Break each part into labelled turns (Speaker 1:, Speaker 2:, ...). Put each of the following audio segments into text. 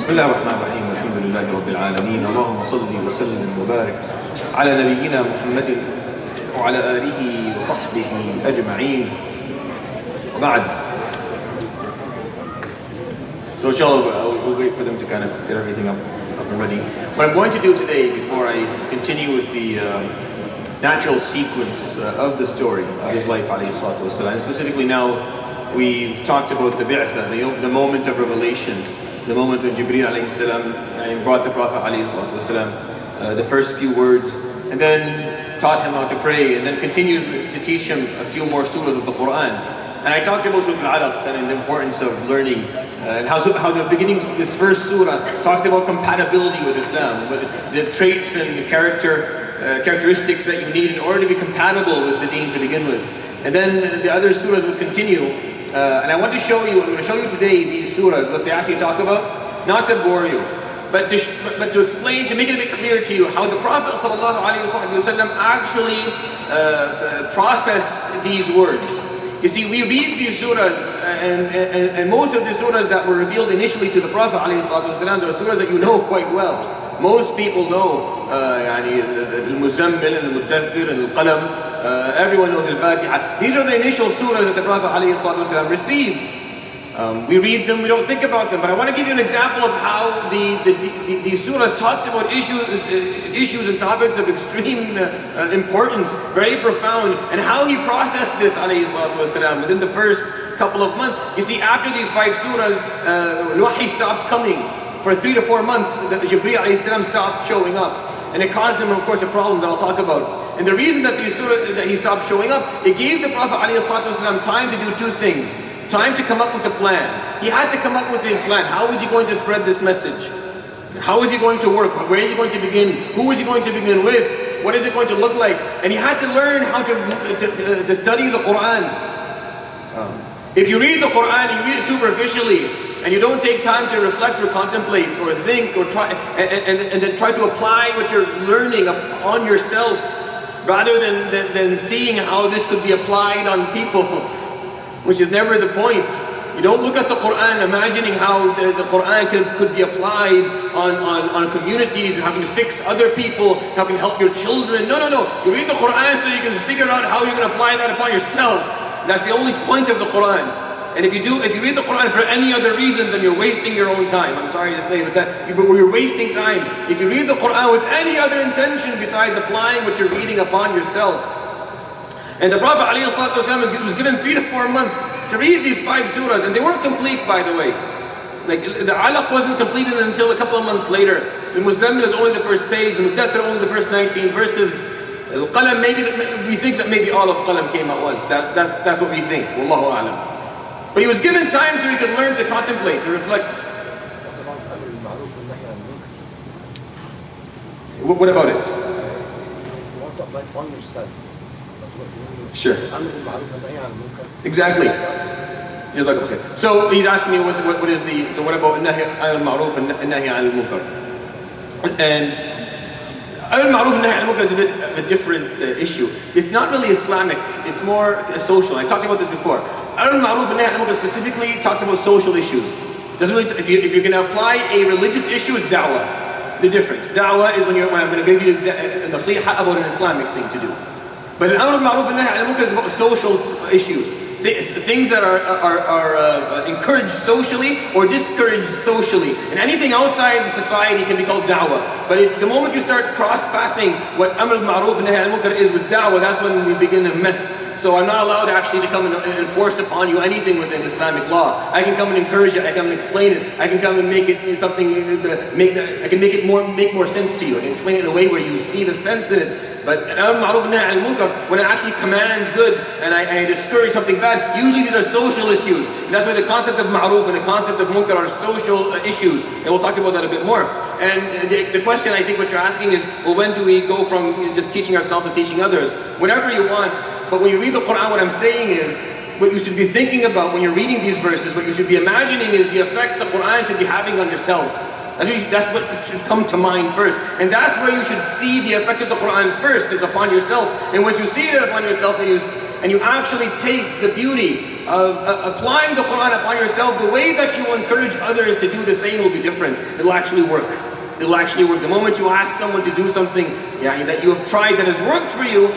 Speaker 1: بسم الله الرحمن الرحيم والحمد لله رب العالمين اللهم صل وسلم وبارك على نبينا محمد وعلى آله وصحبه أجمعين وبعد. So inshallah we'll wait for them to kind of get everything up and ready. What I'm going to do today, before I continue with the natural sequence of the story of his life, alayhi salatu wasalam, specifically now we've talked about the bi'tha, the moment of revelation, the moment when Jibreel alayhi salam brought the Prophet alayhi salatu wasalam, the first few words, and then taught him how to pray, and then continued to teach him a few more surahs of the Quran. And I talked about Al-Alaq and the importance of learning, and how the beginning, this first surah talks about compatibility with Islam, the traits and the characteristics that you need in order to be compatible with the deen to begin with. And then the other surahs would continue. And I want to show you, I'm going to show you today these surahs, what they actually talk about, not to bore you, but to explain, to make it a bit clear to you how the Prophet ﷺ actually processed these words. You see, we read these surahs, and most of the surahs that were revealed initially to the Prophet ﷺ, there are surahs that you know quite well. Most people know Al-Muzzammil and Al-Muddathir and Al-Qalam. Everyone knows Al-Fatihah. These are the initial surahs that the Prophet ﷺ received. We read them, we don't think about them, but I want to give you an example of how these surahs talked about issues and topics of extreme importance, very profound, and how he processed this ﷺ within the first couple of months. You see, after these 5 surahs, Wahi stopped coming. For 3 to 4 months, that Jibreel alayhi salam stopped showing up. And it caused him, of course, a problem that I'll talk about. And the reason that he stopped showing up, it gave the Prophet ﷺ time to do 2 things. Time to come up with a plan. He had to come up with his plan. How is he going to spread this message? How is he going to work? Where is he going to begin? Who is he going to begin with? What is it going to look like? And he had to learn how to study the Quran. If you read the Quran, you read it superficially, and you don't take time to reflect or contemplate or think or try and then try to apply what you're learning on yourself, rather than seeing how this could be applied on people, which is never the point. You don't look at the Quran imagining how the Quran could be applied on communities, and how can you fix other people, how can you help your children. No. You read the Quran so you can figure out how you're going to apply that upon yourself. That's the only point of the Quran. And if you read the Quran for any other reason, then you're wasting your own time. I'm sorry to say that you're wasting time. If you read the Quran with any other intention besides applying what you're reading upon yourself. And the Prophet ﷺ was given 3 to 4 months to read these 5 surahs, and they weren't complete, by the way. Like the Al-Alaq wasn't completed until a couple of months later. Al-Muzzammil is only the first page, Al-Muddathir only the first 19 verses. Al-Qalam, we think that maybe all of Qalam came at once. That's what we think. Wallahu a'lam. But he was given time so he could learn to contemplate, to reflect. What about it?
Speaker 2: You want to apply it on yourself.
Speaker 1: Sure. Exactly. So he's asking me what about Nahi al-Ma'ruf and Nahi al-Munkar? And Al-Ma'ruf and Nahi al-Munkar is a bit of a different issue. It's not really Islamic, it's more social. I talked about this before. Al-Ma'ruf and Nahi al-Munkar specifically talks about social issues. Doesn't really if you're going to apply a religious issue, it's da'wah. They're different. Da'wah is when I'm going to give you a nasiha about an Islamic thing to do. But Al-Ma'ruf and Nahi al-Munkar is about social issues. Things that are encouraged socially or discouraged socially. And anything outside society can be called da'wah. But the moment you start cross-pathing what Amr al-Ma'ruf and Nahi al-Munkar is with da'wah, that's when we begin to mess. So I'm not allowed actually to come and enforce upon you anything within Islamic law. I can come and encourage it, I can explain it, I can come and make it something, I can make it make more sense to you. I can explain it in a way where you see the sense in it. But Al-Ma'ruf and Nahi al-Munkar, when I actually command good and I discourage something bad, usually these are social issues. And that's why the concept of Ma'ruf and the concept of Munkar are social issues. And we'll talk about that a bit more. And the question I think what you're asking is, well, when do we go from just teaching ourselves to teaching others? Whenever you want. But when you read the Quran, what I'm saying is, what you should be thinking about when you're reading these verses, what you should be imagining is the effect the Quran should be having on yourself. That's what should come to mind first. And that's where you should see the effect of the Quran first, is upon yourself. And once you see it upon yourself, then and you actually taste the beauty of applying the Quran upon yourself, the way that you will encourage others to do the same will be different. It'll actually work. It'll actually work. The moment you ask someone to do something that you have tried that has worked for you,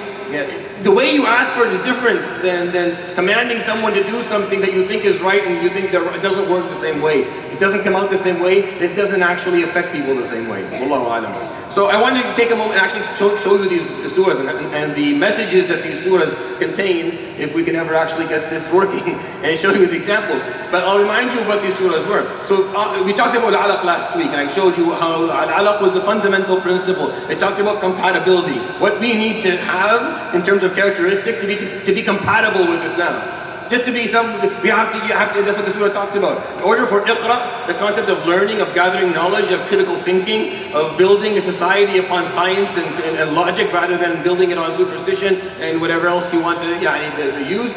Speaker 1: the way you ask for it is different than commanding someone to do something that you think is right and you think that it doesn't work the same way. It doesn't come out the same way. It doesn't actually affect people the same way. Wallahu alam. So I wanted to take a moment and actually show you these surahs and the messages that these surahs contain, if we can ever actually get this working, and show you the examples. But I'll remind you what these surahs were. So we talked about Al-Alaq last week, and I showed you how Al-Alaq was the fundamental principle. It talked about compatibility. What we need to have in terms of characteristics to be compatible with Islam. Just to be we have to, that's what the surah talked about. In order for Iqra, the concept of learning, of gathering knowledge, of critical thinking, of building a society upon science and logic rather than building it on superstition and whatever else you want to use.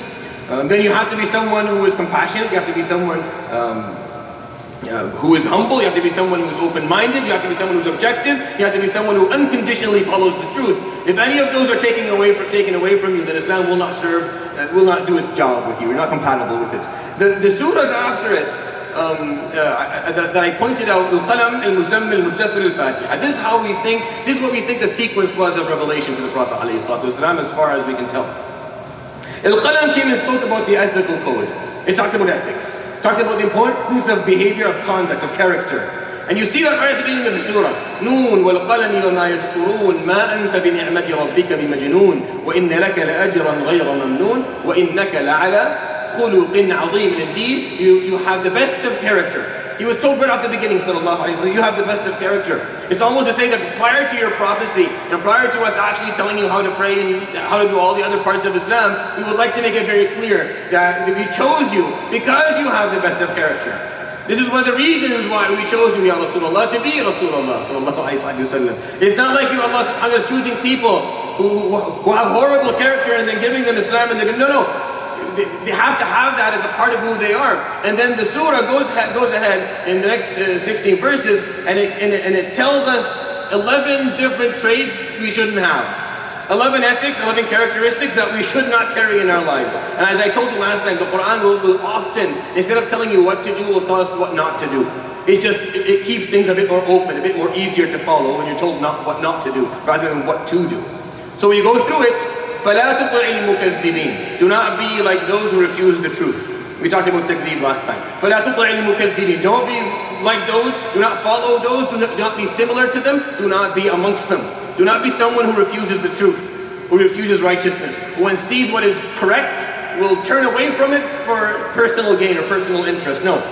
Speaker 1: Then you have to be someone who is compassionate, you have to be someone who is humble, you have to be someone who is open-minded, you have to be someone who's objective, you have to be someone who unconditionally follows the truth. If any of those are taken away from you, then Islam will not serve, will not do its job with you. You're not compatible with it. The surahs after it that I pointed out, Al-Qalam, Al-Muzzammil, Al-Muddathir, al-Fatihah. This is what we think the sequence was of revelation to the Prophet ﷺ, as far as we can tell. Al-Qalam came and spoke about the ethical code. It talked about ethics. Talked about the importance of behavior, of conduct, of character. And you see that right at the beginning of the surah. Noon wal-qalami wa ma yasturun ma anta bi ni'mati rabbika bi majnoon wa inna laka la ajran ghayra mamnoon wa innaka la ala khuluqin azim. Indeed, you have the best of character. He was told right off the beginning, sallallahu alaihi wasallam, you have the best of character. It's almost to say that prior to your prophecy, and prior to us actually telling you how to pray and how to do all the other parts of Islam, we would like to make it very clear that we chose you because you have the best of character. This is one of the reasons why we chose you, Ya Rasulullah, to be Rasulullah, sallallahu alaihi wasallam. It's not like you, Allah subhanahu wa ta'ala, is choosing people who have horrible character and then giving them Islam and they're going, no. They have to have that as a part of who they are. And then the surah goes ahead in the next 16 verses and it tells us 11 different traits we shouldn't have. 11 ethics, 11 characteristics that we should not carry in our lives. And as I told you last time, the Quran will often, instead of telling you what to do, will tell us what not to do. It keeps things a bit more open, a bit more easier to follow when you're told what not to do, rather than what to do. So when you go through it, فَلَا تُطِعِ الْمُكَذِّبِينَ. Do not be like those who refuse the truth. We talked about takdeeb last time. فَلَا تُطِعِ الْمُكَذِّبِينَ. Don't be like those, do not follow those, do not be similar to them, do not be amongst them. Do not be someone who refuses the truth, who refuses righteousness, who when sees what is correct, will turn away from it for personal gain or personal interest. No,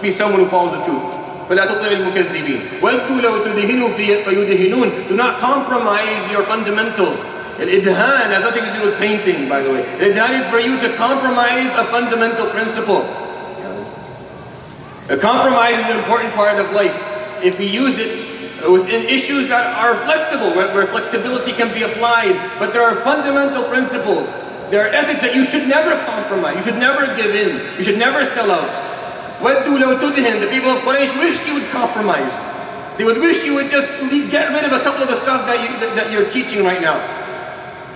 Speaker 1: be someone who follows the truth. فَلَا تُطِعِ الْمُكَذِّبِينَ وَدُّوا لَوْ تُدْهِنُوا فَيُدْهِنُونَ. Do not compromise your fundamentals. Al-Idhan has nothing to do with painting, by the way. Al-Idhan is for you to compromise a fundamental principle. A compromise is an important part of life. If we use it within issues that are flexible, where flexibility can be applied, but there are fundamental principles. There are ethics that you should never compromise. You should never give in. You should never sell out. وَدُّوا لَوْ تُدْهِنُ. The people of Quraysh wished you would compromise. They would wish you would just get rid of a couple of the stuff that you're teaching right now.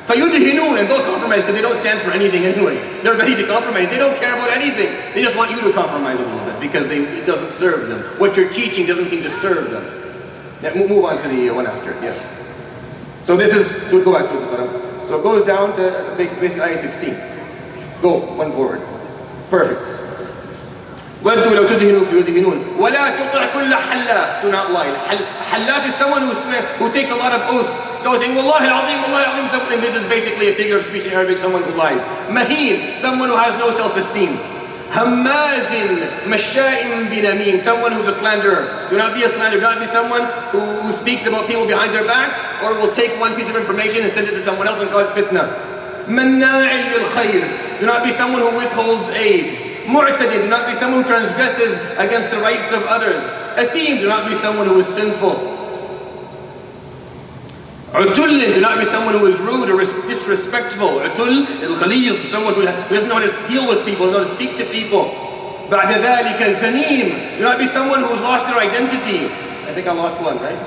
Speaker 1: فَيُدْهِنُونَ. And they'll compromise because they don't stand for anything anyway. They're ready to compromise. They don't care about anything. They just want you to compromise a little bit because it doesn't serve them. What you're teaching doesn't seem to serve them. Yeah, move on to the one after it, yes. So this is, so go back to the Quran. So it goes down to basically ayah 16. Go, one forward. Perfect. وَدُّوا لَوْ تُدْهِنُوا فَيُدْهِنُونَ وَلَا تُطِعْ كُلَّ حَلَّافٍ. Do not lie. Hallaf is someone who takes a lot of oaths. So saying, Wallahi al-Azim, Wallahi al-Azim, and this is basically a figure of speech in Arabic, someone who lies. Maheen, someone who has no self-esteem. Hammazin, Masha'in binamim, someone who's a slanderer. Do not be a slanderer. Do not be someone who speaks about people behind their backs, or will take one piece of information and send it to someone else and cause fitna. Manna'in lil khayr. Do not be someone who withholds aid. Mu'tadi, do not be someone who transgresses against the rights of others. Athim, do not be someone who is sinful. Utullin, do not be someone who is rude or disrespectful. Utull, al-Khalil, someone who doesn't know how to deal with people, doesn't know how to speak to people. Ba'da dhalika zanim, do not be someone who's lost their identity. I think I lost one, right?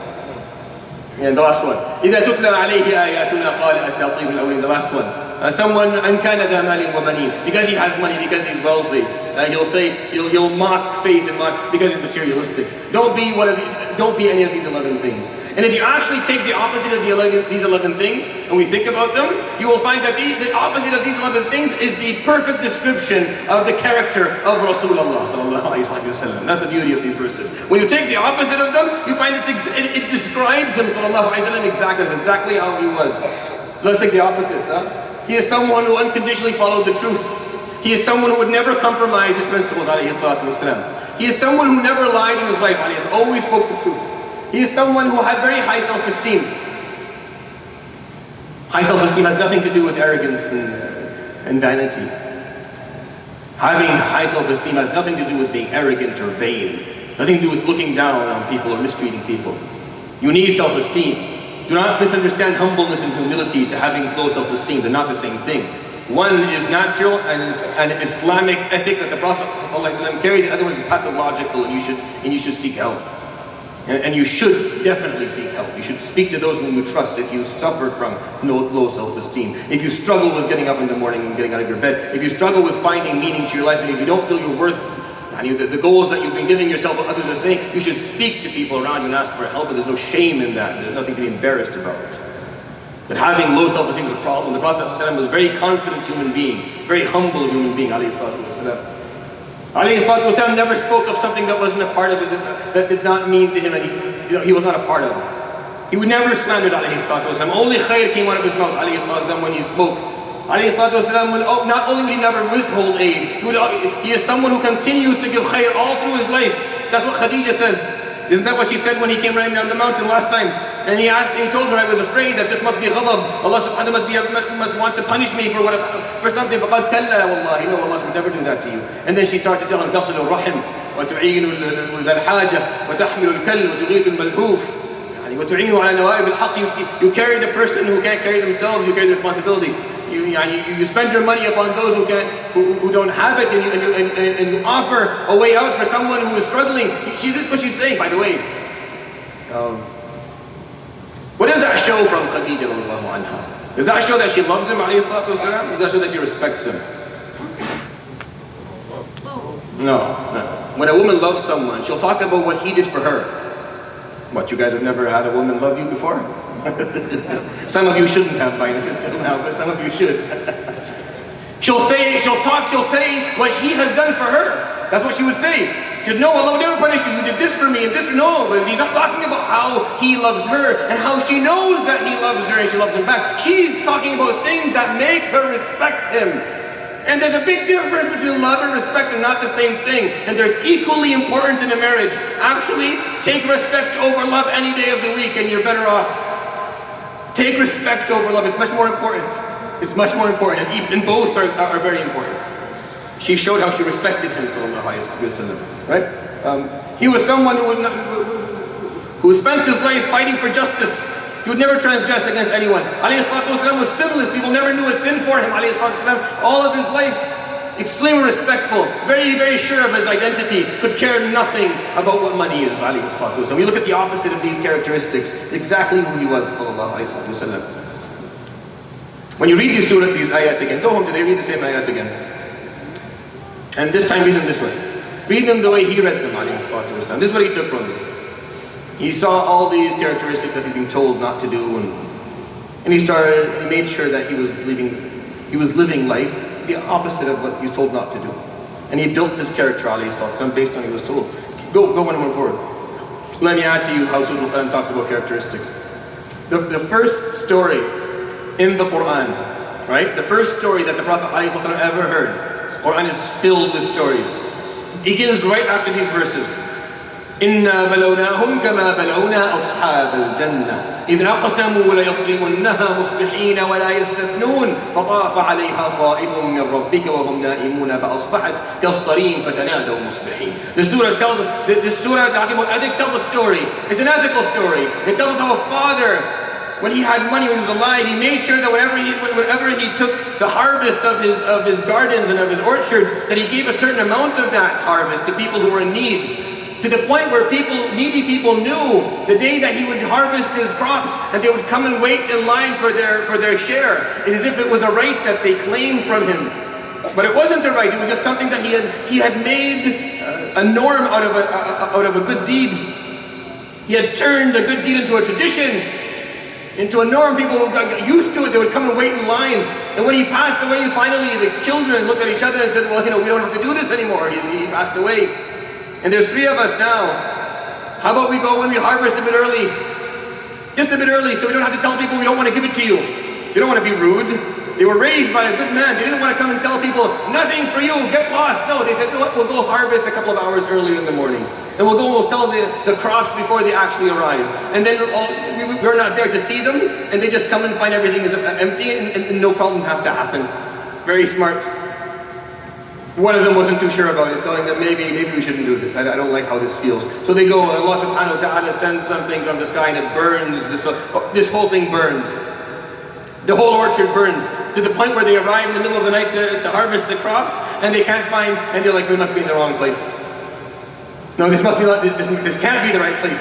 Speaker 1: Yeah, the last one. إِذَا تُتْلَى عَلَيْهِ آيَاتُنَا قَالَ أَسَاطِيرُ الْأَوَّلِينَ. The last one. Someone أن كان ذا مال وبنين, because he has money, because he's wealthy. He'll mock faith and mock because he's materialistic. Don't be any of these 11 things. And if you actually take the opposite of these 11 things, and we think about them, you will find that the opposite of these 11 things is the perfect description of the character of Rasulullah sallallahu alaihi wasallam. That's the beauty of these verses. When you take the opposite of them, you find it describes him sallallahu alaihi wasallam exactly how he was. So let's take the opposites. He is someone who unconditionally followed the truth. He is someone who would never compromise his principles alayhi salatu wasalam. He is someone who never lied in his life, alayhi, always spoke the truth. He is someone who had very high self-esteem. High self-esteem has nothing to do with arrogance and vanity. Having high self-esteem has nothing to do with being arrogant or vain. Nothing to do with looking down on people or mistreating people. You need self-esteem. Do not misunderstand humbleness and humility to having low self-esteem. They're not the same thing. One is natural and an Islamic ethic that the Prophet ﷺ carried. The other one is pathological, and you should seek help. And you should definitely seek help. You should speak to those whom you trust if you suffer from low self-esteem. If you struggle with getting up in the morning and getting out of your bed. If you struggle with finding meaning to your life, and if you don't feel your worth, and the goals that you've been giving yourself, what others are saying, you should speak to people around you and ask for help. And there's no shame in that. There's nothing to be embarrassed about. But having low self-esteem is a problem. The Prophet ﷺ was a very confident human being, very humble human being, alayhi salatu wasalam. Alayhi salatu wasalam never spoke of something that wasn't a part of his, that did not mean to him, and he was not a part of it. He would never slander alayhi salatu wasalam. Only khair came out of his mouth, alayhi salatu wasalam, when he spoke. Alayhi salatu wasalam, not only would he never withhold aid, he is someone who continues to give khair all through his life. That's what Khadija says. Isn't that what she said when he came running down the mountain last time? And he told her, I was afraid that this must be ghadab. Allah subhanahu wa ta'ala must want to punish me for something. فَقَدْ كَلَّا وَاللَّهِ. No, Allah would never do that to you. And then she started to tell him, تَصِلُ الرَّحِمْ وَتُعِينُ ذَا الْحَاجَةِ وَتَحْمِلُ الْكَلْ وَتُغِيثُ الْمَلْحُوفِ وَتُعِينُ عَلَى نَوَائِبِ الْحَقِّ. You carry the person who can't carry themselves, you carry the responsibility. You spend your money upon those who don't have it, and you offer a way out for someone who is struggling. This is what she's saying, by the way. What does that show from Khadija radiallahu anha? Does that show that she loves him, alayhi salatu wasalam? Does that show that she respects him? No. When a woman loves someone, she'll talk about what he did for her. What, you guys have never had a woman love you before? Some of you shouldn't have by now, but some of you should. She'll say what he has done for her. That's what she would say. You'd know Allah would never punish you. You did this for me and this. No, but she's not talking about how he loves her and how she knows that he loves her and she loves him back. She's talking about things that make her respect him. And there's a big difference between love and respect. They're not the same thing. And they're equally important in a marriage. Actually, take respect over love any day of the week and you're better off. Take respect over love. It's much more important. It's much more important. And both are very important. She showed how she respected him, sallallahu alaihi wasallam. Right? He was someone who spent his life fighting for justice. He would never transgress against anyone. Alayhi salatu wasallam was sinless. People never knew a sin for him. Alayhi salatu wasallam, all of his life, extremely respectful, very, very sure of his identity, could care nothing about what money is. Alayhi salatu wasallam. We look at the opposite of these characteristics, exactly who he was, sallallahu alayhi wasallam. When you read these ayat again, go home today, read the same ayat again. And this time read them this way. Read them the way he read them, alayhi salatu wasallam. This is what he took from them. He saw all these characteristics that he'd been told not to do, and he made sure that he was living life the opposite of what he's told not to do. And he built his character, alayhi salatu based on what he was told. Go one more forward. Let me add to you how Surah Al-Qalam talks about characteristics. The first story in the Quran, right? The first story that the Prophet alayhi salatu ever heard. The Quran is filled with stories. It begins right after these verses. إِنَّا بَلَوْنَاهُمْ كَمَا بَلَوْنَا أَصْحَابَ الْجَنَّةِ إِذْ أَقْسَمُوا لَيَصْرِمُنَّهَا مُصْبِحِينَ وَلَا يَسْتَثْنُونَ فَطَافَ عَلَيْهَا طَائِفٌ مِّن رَّبِّكَ وَهُمْ نَائِمُونَ فَأَصْبَحَتْ كَالصَّرِيمِ فَتَنَادَوْا مُصْبِحِينَ. This surah talking about ethics tells a story. It's an ethical story. It tells us how a father, when he had money, when he was alive, he made sure that whenever he took the harvest of his gardens and of his orchards, that he gave a certain amount of that harvest to people who were in need. To the point where needy people knew the day that he would harvest his crops and they would come and wait in line for their share. It's as if it was a right that they claimed from him. But it wasn't a right, it was just something that he had made a norm out of a good deed. He had turned a good deed into a tradition, into a norm. People got used to it, they would come and wait in line. And when he passed away, finally the children looked at each other and said, well, we don't have to do this anymore. He passed away. And there's 3 of us now. How about we go when we harvest a bit early? Just a bit early, so we don't have to tell people we don't want to give it to you. They don't want to be rude. They were raised by a good man. They didn't want to come and tell people, nothing for you, get lost. No, they said, you know what, we'll go harvest a couple of hours earlier in the morning. And we'll sell the crops before they actually arrive. And then we're not there to see them, and they just come and find everything is empty, and no problems have to happen. Very smart. One of them wasn't too sure about it, telling them maybe we shouldn't do this. I don't like how this feels. So they go, and Allah subhanahu wa ta'ala sends something from the sky and it burns. This whole thing burns. The whole orchard burns to the point where they arrive in the middle of the night to harvest the crops, and they can't find, and they're like, we must be in the wrong place. No, this can't be the right place.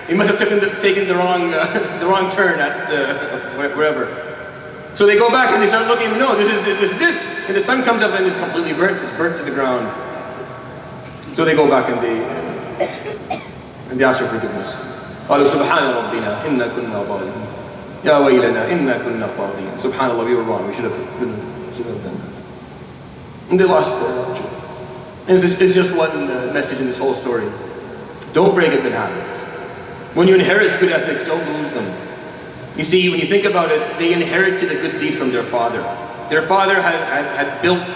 Speaker 1: He must have taken the wrong turn at wherever. So they go back and they start looking. No, this is it. And the sun comes up and it's completely burnt. It's burnt to the ground. So they go back and they ask for forgiveness. قالوا سبحان ربنا إنا كنا ظالمين يا ويلنا إنا كنا طاغين. Subhanallah, we were wrong. We should have done that. And they lost their orchard. And it's just one message in this whole story. Don't break a good habit. When you inherit good ethics, don't lose them. You see, when you think about it, they inherited a good deed from their father. Their father had built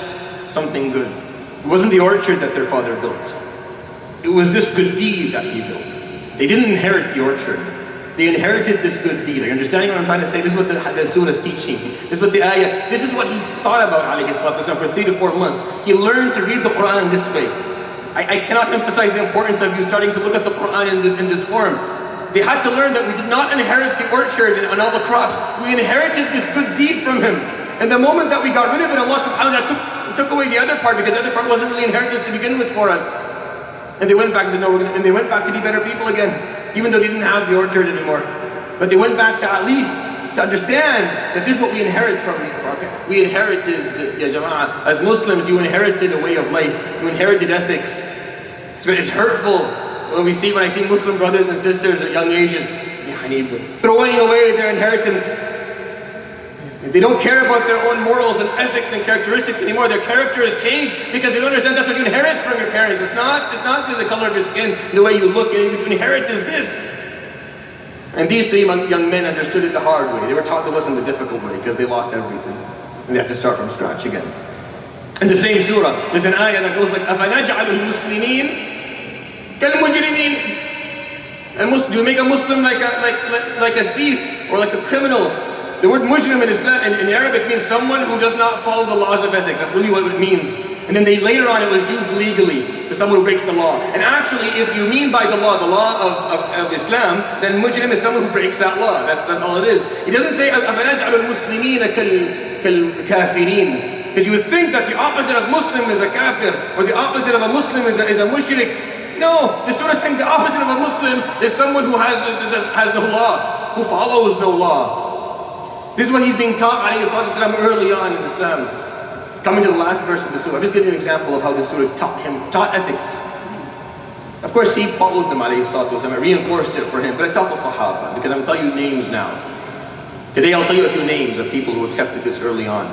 Speaker 1: something good. It wasn't the orchard that their father built. It was this good deed that he built. They didn't inherit the orchard. They inherited this good deed. Are you understanding what I'm trying to say? This is what the surah is teaching. This is what the ayah, this is what he's thought about, alayhi salatu wasalam, for 3 to 4 months. He learned to read the Quran this way. I cannot emphasize the importance of you starting to look at the Quran in this form. They had to learn that we did not inherit the orchard and all the crops. We inherited this good deed from him. And the moment that we got rid of it, Allah subhanahu wa ta'ala took away the other part, because the other part wasn't really inheritance to begin with for us. And they went back and said, no, and they went back to be better people again, even though they didn't have the orchard anymore. But they went back to at least to understand that this is what we inherit from the Prophet. We inherited, ya jama'ah, as Muslims, you inherited a way of life. You inherited ethics. So it's hurtful when I see Muslim brothers and sisters at young ages throwing away their inheritance. They don't care about their own morals and ethics and characteristics anymore. Their character has changed because they don't understand that's what you inherit from your parents. It's not the color of your skin, the way you look, and what you inherit is this. And these 3 young men understood it the hard way. They were taught the lesson the difficult way because they lost everything. And they had to start from scratch again. In the same surah, there's an ayah that goes like, أَفَنَجْعَلُ الْمُسْلِمِينَ كَالْمُجْرِمِينَ. Do you make a Muslim like a thief or like a criminal? The word mujrim in Arabic means someone who does not follow the laws of ethics. That's really what it means. And then later on it was used legally for someone who breaks the law. And actually, if you mean by the law of Islam, then mujrim is someone who breaks that law. That's all it is. It doesn't say أَفَنَجْعَلُ الْمُسْلِمِينَ كَالْكَافِرِينَ. Because you would think that the opposite of Muslim is a kafir, or the opposite of a Muslim is a mushrik. No, the surah is saying the opposite of a Muslim is someone who has no law, who follows no law. This is what he's being taught, alayhi salatu wasalam, early on in Islam. Coming to the last verse of the surah, I'm just giving you an example of how the surah taught ethics. Of course, he followed them, alayhi salatu wasalam. I reinforced it for him, but I taught the Sahaba, because I'm telling you names now. Today I'll tell you a few names of people who accepted this early on,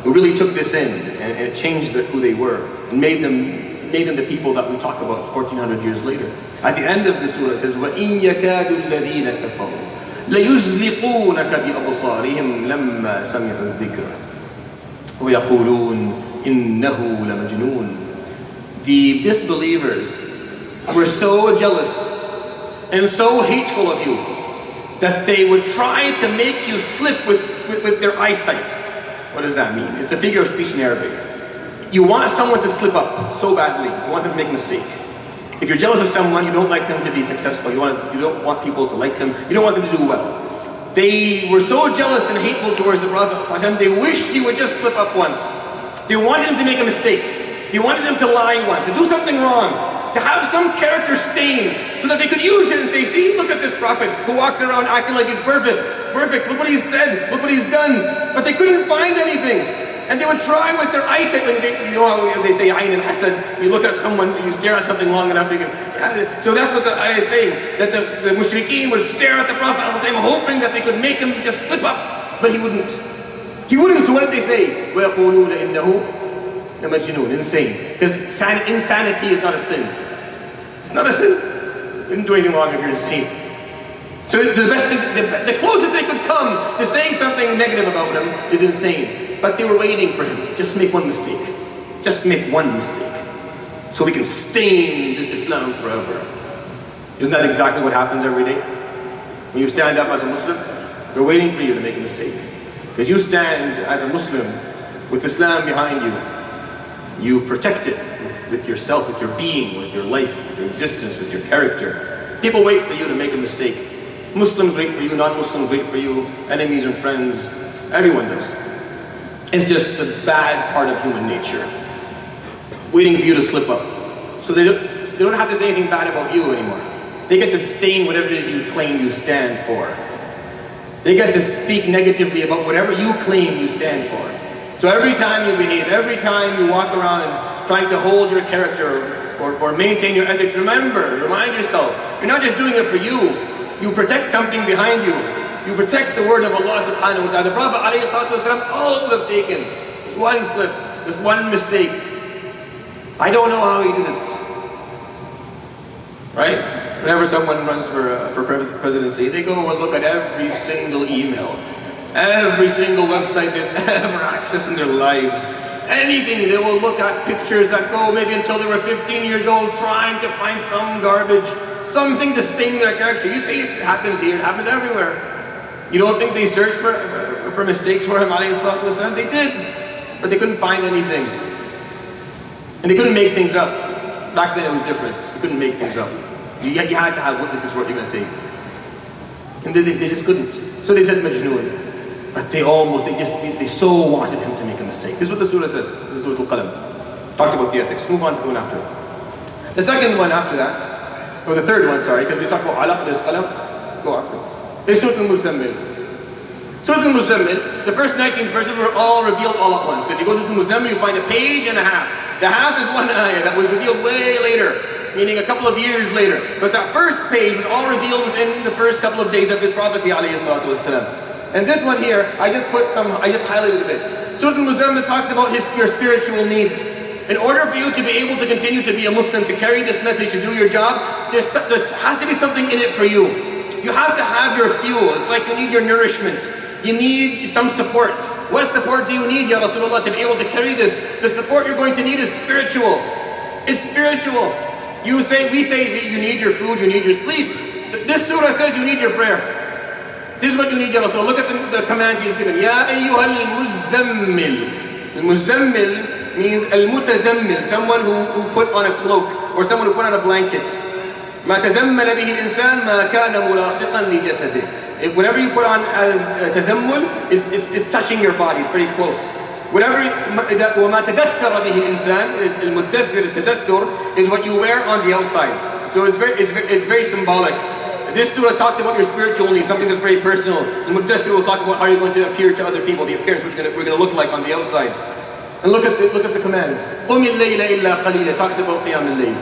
Speaker 1: who really took this in, and it changed who they were, and made them the people that we talk about 1400 years later. At the end of the surah it says, وَإِن يَكَادُ الَّذِينَ كَفَرُوا لَيُزْلِقُونَكَ بِأَبْصَارِهِمْ لَمَّا سَمِعُوا الذِّكْرَ وَيَقُولُونَ إِنَّهُ لَمَجْنُونَ. The disbelievers were so jealous and so hateful of you that they would try to make you slip with their eyesight. What does that mean? It's a figure of speech in Arabic. You want someone to slip up so badly. You want them to make a mistake. If you're jealous of someone, you don't like them to be successful. You don't want people to like them. You don't want them to do well. They were so jealous and hateful towards the Prophet. They wished he would just slip up once. They wanted him to make a mistake. They wanted him to lie once, to do something wrong. to have some character stain so that they could use it and say, see, look at this prophet who walks around acting like he's perfect. Perfect, look what he's said, look what he's done. But they couldn't find anything. And they would try with their eyesight. When you know how they say, Ayn al-Hasad, you look at someone, you stare at something long enough, you can, so that's what the ayah is saying, that the mushrikeen would stare at the Prophet hoping that they could make him just slip up. But he wouldn't. He wouldn't, so what did they say? وَيَقُولُونَ إِنَّهُ لَمَجْنُونَ, insane. Because insanity is not a sin. It's not a sin. You didn't do anything wrong if you're insane. So the best thing, the closest they could come to saying something negative about him is insane. But they were waiting for him. Just make one mistake. Just make one mistake. So we can stain Islam forever. Isn't that exactly what happens every day? When you stand up as a Muslim, they're waiting for you to make a mistake. Because you stand as a Muslim with Islam behind you. You protect it with yourself, with your being, with your life, with your existence, with your character. People wait for you to make a mistake. Muslims wait for you, non-Muslims wait for you, enemies and friends, everyone does. It's just the bad part of human nature. Waiting for you to slip up. So they don't have to say anything bad about you anymore. They get to stain whatever it is you claim you stand for. They get to speak negatively about whatever you claim you stand for. So every time you behave, every time you walk around trying to hold your character or maintain your ethics, remind yourself, you're not just doing it for you. You protect something behind you. You protect the word of Allah subhanahu wa ta'ala. The Prophet ﷺ, all it would have taken is one slip, just one mistake. I don't know how he did it. Right? Whenever someone runs for presidency, they go and look at every single email, every single website they've ever accessed in their lives. Anything, they will look at pictures that go maybe until they were 15 years old, trying to find some garbage, something to stain their character. You see, it happens here, it happens everywhere. You don't think they searched for mistakes for him, alayhi salatu wasalam? They did, but they couldn't find anything. And they couldn't make things up. Back then it was different. You couldn't make things up. You had to have witnesses for what you're going to say. And they just couldn't. So they said Majnoon. But they so wanted him to make a mistake. This is what the surah says. This is Surah Al-Qalam. Talked about the ethics. Move on to the one after it. The second one after that, or the third one, sorry, because we talked about Al-Alaq, Al-Qalam. Go after it. It's Surah Al-Muzzammil. Surah Al-Muzzammil, the first 19 verses were all revealed all at once. So if you go to Al-Muzzammil, you find a page and a half. The half is one ayah that was revealed way later, meaning a couple of years later. But that first page was all revealed within the first couple of days of his prophecy, alayhi salatu wasalam. And this one here, I just highlighted a bit. Surah Al-Muzzammil talks about your spiritual needs. In order for you to be able to continue to be a Muslim, to carry this message, to do your job, there has to be something in it for you. You have to have your fuel. It's like you need your nourishment. You need some support. What support do you need, Ya Rasulullah, to be able to carry this? The support you're going to need is spiritual. It's spiritual. We say that you need your food, you need your sleep. This surah says you need your prayer. This is what you need, Ya Rasulullah. Look at the commands he's given. Ya ayyuhal Al-Muzzammil. Al-Muzzammil means Al-Mutazammil, someone who put on a cloak or someone who put on a blanket. ما تزمل به الإنسان ما كان ملاصقا لجسده. Whatever you put on as tazammul, it's touching your body, it's very close. وما تدثر به الإنسان, al-Muddathir, al-Tadathur, is what you wear on the outside. So it's very symbolic. This surah talks about your spiritual needs, something that's very personal. Al-Muddathir will talk about how you're going to appear to other people, the appearance we're going to look like on the outside. And look at the commands. قُمِ اللَّيْلَ إِلَّا قَلِيلًا talks about قيام الليل.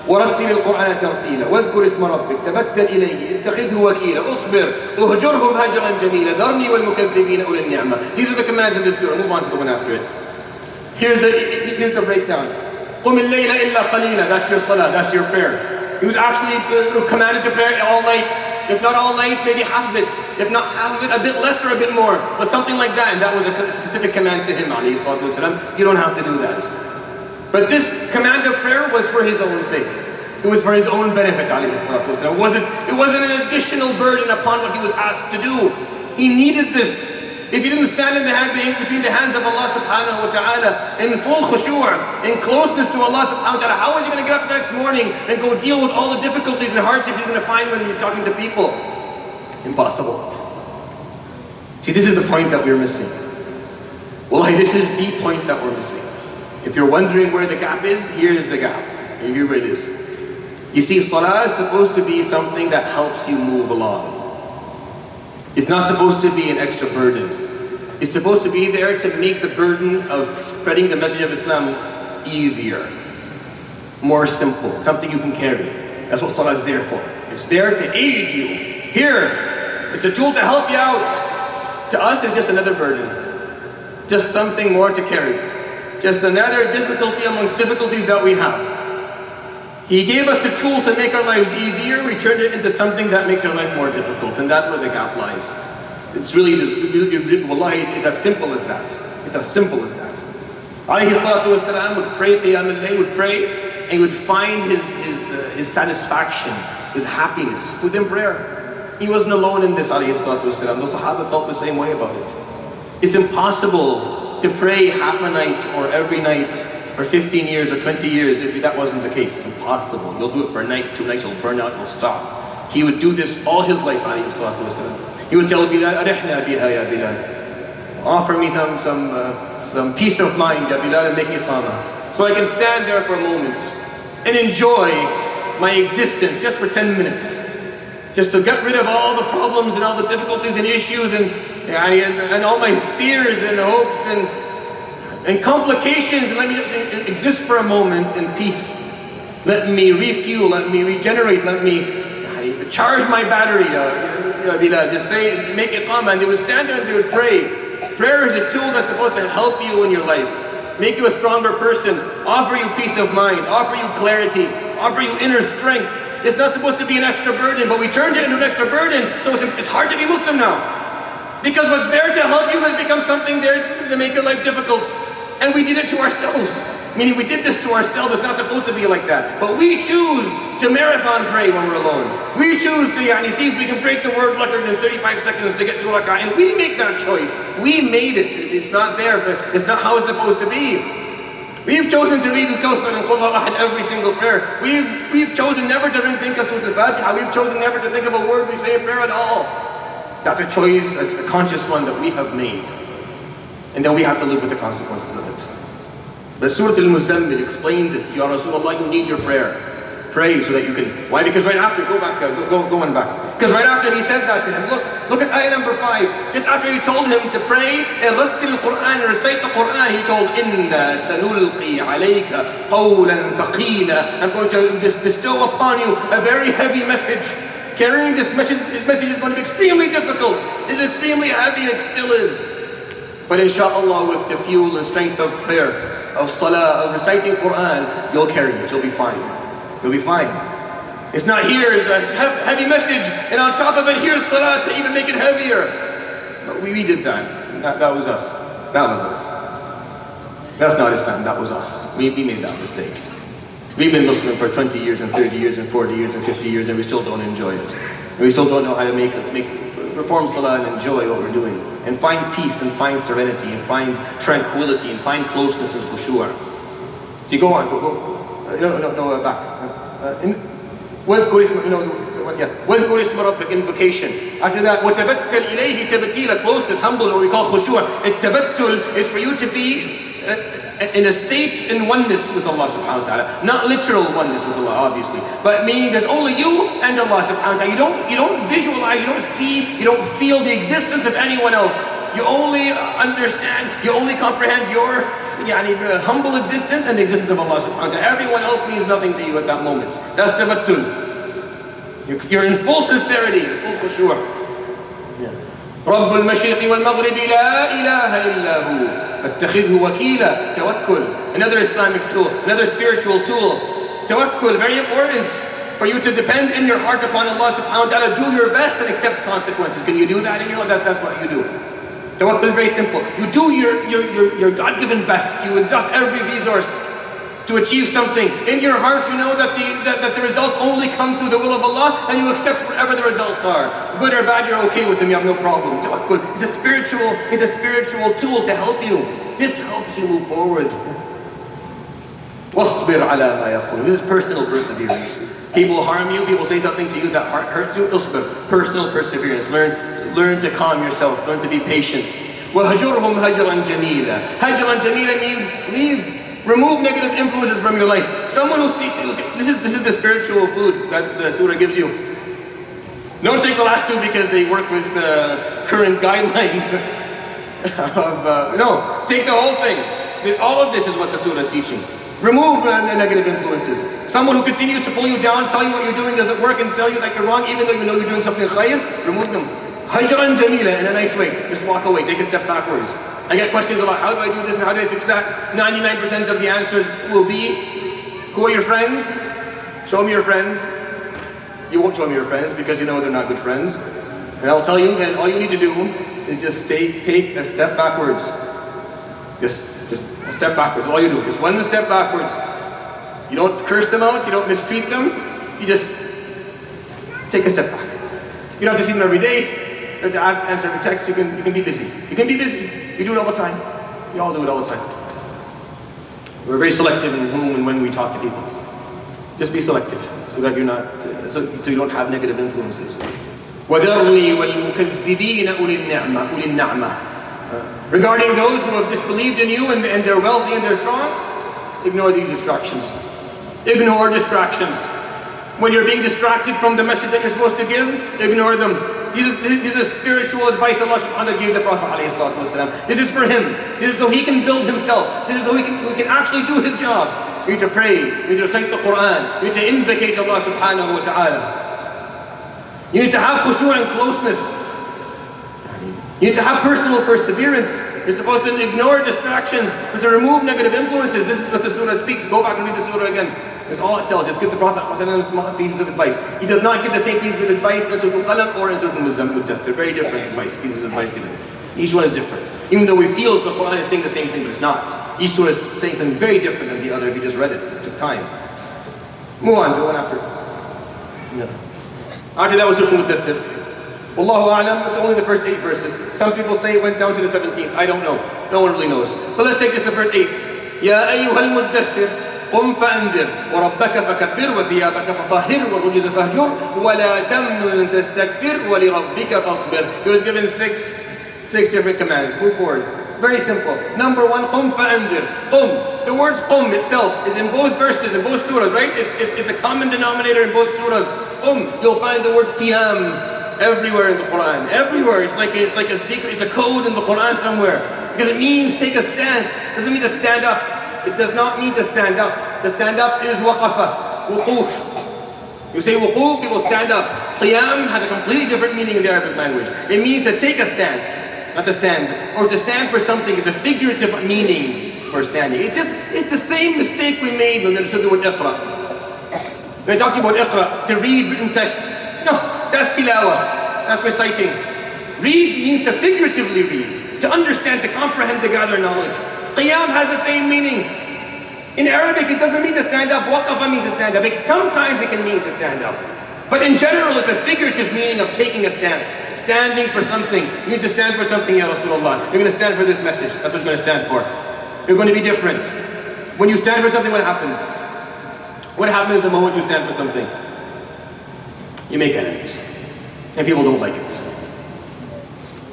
Speaker 1: ورتل القرآن ترتيلا واذكر اسم ربك تبتل إليه اتخذه وكيلا اصبر اهجرهم هجرا جميلا ذرني والمكذبين أولي النعمة. These are the commands in this surah. Move on to the one after it. Here's the breakdown. قم الليل إلا قليلا, that's your salah, that's your prayer. He was actually commanded to pray all night. If not all night, maybe half of it. If not half of it, a bit less or a bit more. But something like that, and that was a specific command to him, alayhi salatu wasalam. You don't have to do that. But this command of prayer was for his own sake. It was for his own benefit, alayhi salatu wasalam. It wasn't an additional burden upon what he was asked to do. He needed this. If he didn't stand between the hands of Allah subhanahu wa ta'ala in full khushu', in closeness to Allah subhanahu wa ta'ala, how is he going to get up the next morning and go deal with all the difficulties and hardships he's going to find when he's talking to people? Impossible. See, this is the point that we're missing. Wallahi, this is the point that we're missing. If you're wondering where the gap is, here's the gap. Here it is. You see, salah is supposed to be something that helps you move along. It's not supposed to be an extra burden. It's supposed to be there to make the burden of spreading the message of Islam easier, more simple, something you can carry. That's what salah is there for. It's there to aid you. Here, it's a tool to help you out. To us, it's just another burden. Just something more to carry. Just another difficulty amongst difficulties that we have. He gave us a tool to make our lives easier. We turned it into something that makes our life more difficult. And that's where the gap lies. It's really, wallahi, it's as simple as that. It's as simple as that. Alayhi salatu wasalam would pray, Qiyam al-Layl, would pray, and he would find his satisfaction, his happiness within prayer. He wasn't alone in this, alayhi salatu wasalam. The Sahaba felt the same way about it. It's impossible to pray half a night or every night for 15 years or 20 years if that wasn't the case. It's impossible. You'll do it for a night, 2 nights, you'll burn out, you'll stop. He would do this all his life, alayhi salatu wasalam. He would tell Bilal, Arihna biha ya Bilal. Offer me some peace of mind, ya Bilal, and make iqamah. So I can stand there for a moment and enjoy my existence just for 10 minutes. Just to get rid of all the problems and all the difficulties and issues and all my fears and hopes and complications, and let me just exist for a moment in peace. Let me refuel, let me regenerate, let me charge my battery. Just say, make iqamah, and they would stand there and they would pray. Prayer is a tool that's supposed to help you in your life, make you a stronger person, offer you peace of mind, offer you clarity, offer you inner strength. It's not supposed to be an extra burden, but we turned it into an extra burden, so it's hard to be Muslim now. Because what's there to help you has become something there to make your life difficult. And we did it to ourselves. Meaning we did this to ourselves. It's not supposed to be like that. But we choose to marathon pray when we're alone. We choose to see if we can break the word record in 35 seconds to get to rak'ah. And we make that choice. We made it. It's not there, but it's not how it's supposed to be. We've chosen to read Al-Kawthar and Qul Ahad every single prayer. We've chosen never to think of Surah Al-Fatihah. We've chosen never to think of a word we say in prayer at all. That's a choice, that's a conscious one that we have made. And then we have to live with the consequences of it. But Surah Al-Muzzammil explains it. Ya Rasulullah, you need your prayer. Pray so that you can. Why? Because right after, go on back. Because right after he said that to him, look at ayah number 5. Just after he told him to pray and rattil al-Quran and recite the Quran, he told, Inna sanulqi alayka qawlan thaqila. I'm going to just bestow upon you a very heavy message. Carrying this message is going to be extremely difficult. It's extremely heavy, and it still is. But inshallah, with the fuel and strength of prayer, of salah, of reciting Quran, you'll carry it. You'll be fine. You'll be fine. It's not here is a heavy message, and on top of it, here's salah to even make it heavier. But we did that. That was us. That was us. That's not Islam. That was us. We made that mistake. We've been Muslim for 20 years and 30 years and 40 years and 50 years, and we still don't enjoy it. And we still don't know how to perform salah and enjoy what we're doing, and find peace and find serenity and find tranquility and find closeness and khushu'. So you go on, go back. واذكر اسم ربك, invocation. After that, وتبتل إليه تبتيلا, closeness, humble, or we call khushu'. التبتل is for you to be in a state in oneness with Allah subhanahu wa ta'ala. Not literal oneness with Allah, obviously, but meaning there's only you and Allah subhanahu wa ta'ala. You don't visualize, you don't see, you don't feel the existence of anyone else. You only understand, you only comprehend your humble existence and the existence of Allah subhanahu wa ta'ala. Everyone else means nothing to you at that moment. That's tabattul. You're in full sincerity, full khushu'. رب المشرق والمغرب لا إله إلا هو فاتخذه وكيلا. Tawakkul, another Islamic tool, another spiritual tool. Tawakkul, very important for you to depend in your heart upon Allah subhanahu wa ta'ala. Do your best and accept consequences. Can you do that in your life? That's what you do. Tawakkul is very simple. You do your God-given best. You exhaust every resource to achieve something. In your heart, you know that the results only come through the will of Allah, and you accept whatever the results are. Good or bad, you're okay with them, you have no problem. Tawakkul is a spiritual tool to help you. This helps you move forward. وَاصْبِرْ عَلَى مَا يَقُولُ. This is personal perseverance. People harm you, people say something to you that hurts you. Personal perseverance. Learn to calm yourself, learn to be patient. وَهَجُرْهُمْ هَجْرًا جَمِيلًا. Hajran jamila means Remove negative influences from your life. Someone who seeks, this is the spiritual food that the surah gives you. Don't take the last two because they work with current guidelines. No, take the whole thing. All of this is what the surah is teaching. Remove the negative influences. Someone who continues to pull you down, tell you what you're doing doesn't work, and tell you that you're wrong, even though you know you're doing something khayr, remove them. Hajran jamila, in a nice way. Just walk away, take a step backwards. I get questions about how do I do this and how do I fix that? 99% of the answers will be, who are your friends? Show me your friends. You won't show me your friends because you know they're not good friends. And I'll tell you that all you need to do is just take a step backwards. Just a step backwards, all you do. Just one step backwards. You don't curse them out, you don't mistreat them, you just take a step back. You don't have to see them every day, you don't have to answer every text, you can be busy. You can be busy, you do it all the time. You all do it all the time. We're very selective in whom and when we talk to people. Just be selective, so that you're not, so you don't have negative influences. وَذَرْنِي وَالْمُكَذِّبِينَ أُولِي النَّعْمَةِ Regarding those who have disbelieved in you and they're wealthy and they're strong, ignore these distractions. Ignore distractions. When you're being distracted from the message that you're supposed to give, ignore them. This is spiritual advice Allah subhanahu wa ta'ala gave the Prophet ﷺ. This is for him. This is so he can build himself. This is so he can actually do his job. You need to pray. You need to recite the Quran. You need to invocate Allah subhanahu wa ta'ala. You need to have khushu' and closeness. You need to have personal perseverance. You're supposed to ignore distractions. You're supposed to remove negative influences. This is what the surah speaks. Go back and read the surah again. That's all it tells. Just give the Prophet small pieces of advice. He does not give the same pieces of advice in Surah Al-Qalam or in Surah Al-Muzzammil. They're very different pieces of advice given. Each one is different. Even though we feel the Quran is saying the same thing, but it's not. Each surah is saying something very different than the other if you just read it. It took time. Move on to one after. No. After that was Surah Al-Muddathir. Wallahu a'lam, it's only the first 8 verses. Some people say it went down to the 17th. I don't know. No one really knows. But let's take just the first 8. Ya ayyuhal muddathir. قم فأنذر وربك فكبر وثيابك فطهر والرجز فاهجر ولا تمنن تستكثر ولربك فاصبر. He was given six different commands. Move forward. Very simple. Number 1, قم فأنذر. قم. The word قم itself is in both verses, in both surahs, right? It's a common denominator in both surahs. قم. You'll find the word qiyam everywhere in the Quran. Everywhere. It's like a secret. It's a code in the Quran somewhere. Because it means take a stance. It doesn't mean to stand up. It does not mean to stand up. To stand up is waqafa, wuquf. You say wuquf, people stand up. Qiyam has a completely different meaning in the Arabic language. It means to take a stance, not to stand. Or to stand for something. It's a figurative meaning for standing. It's the same mistake we made when we understood the word iqra. When I talked to you about iqra, to read written text. No, that's tilawa. That's reciting. Read means to figuratively read. To understand, to comprehend, to gather knowledge. Qiyam has the same meaning. In Arabic, it doesn't mean to stand up. Waqafa means to stand up. Sometimes it can mean to stand up. But in general, it's a figurative meaning of taking a stance. Standing for something. You need to stand for something, Ya Rasulullah. You're going to stand for this message. That's what you're going to stand for. You're going to be different. When you stand for something, what happens? What happens the moment you stand for something? You make enemies. And people don't like it.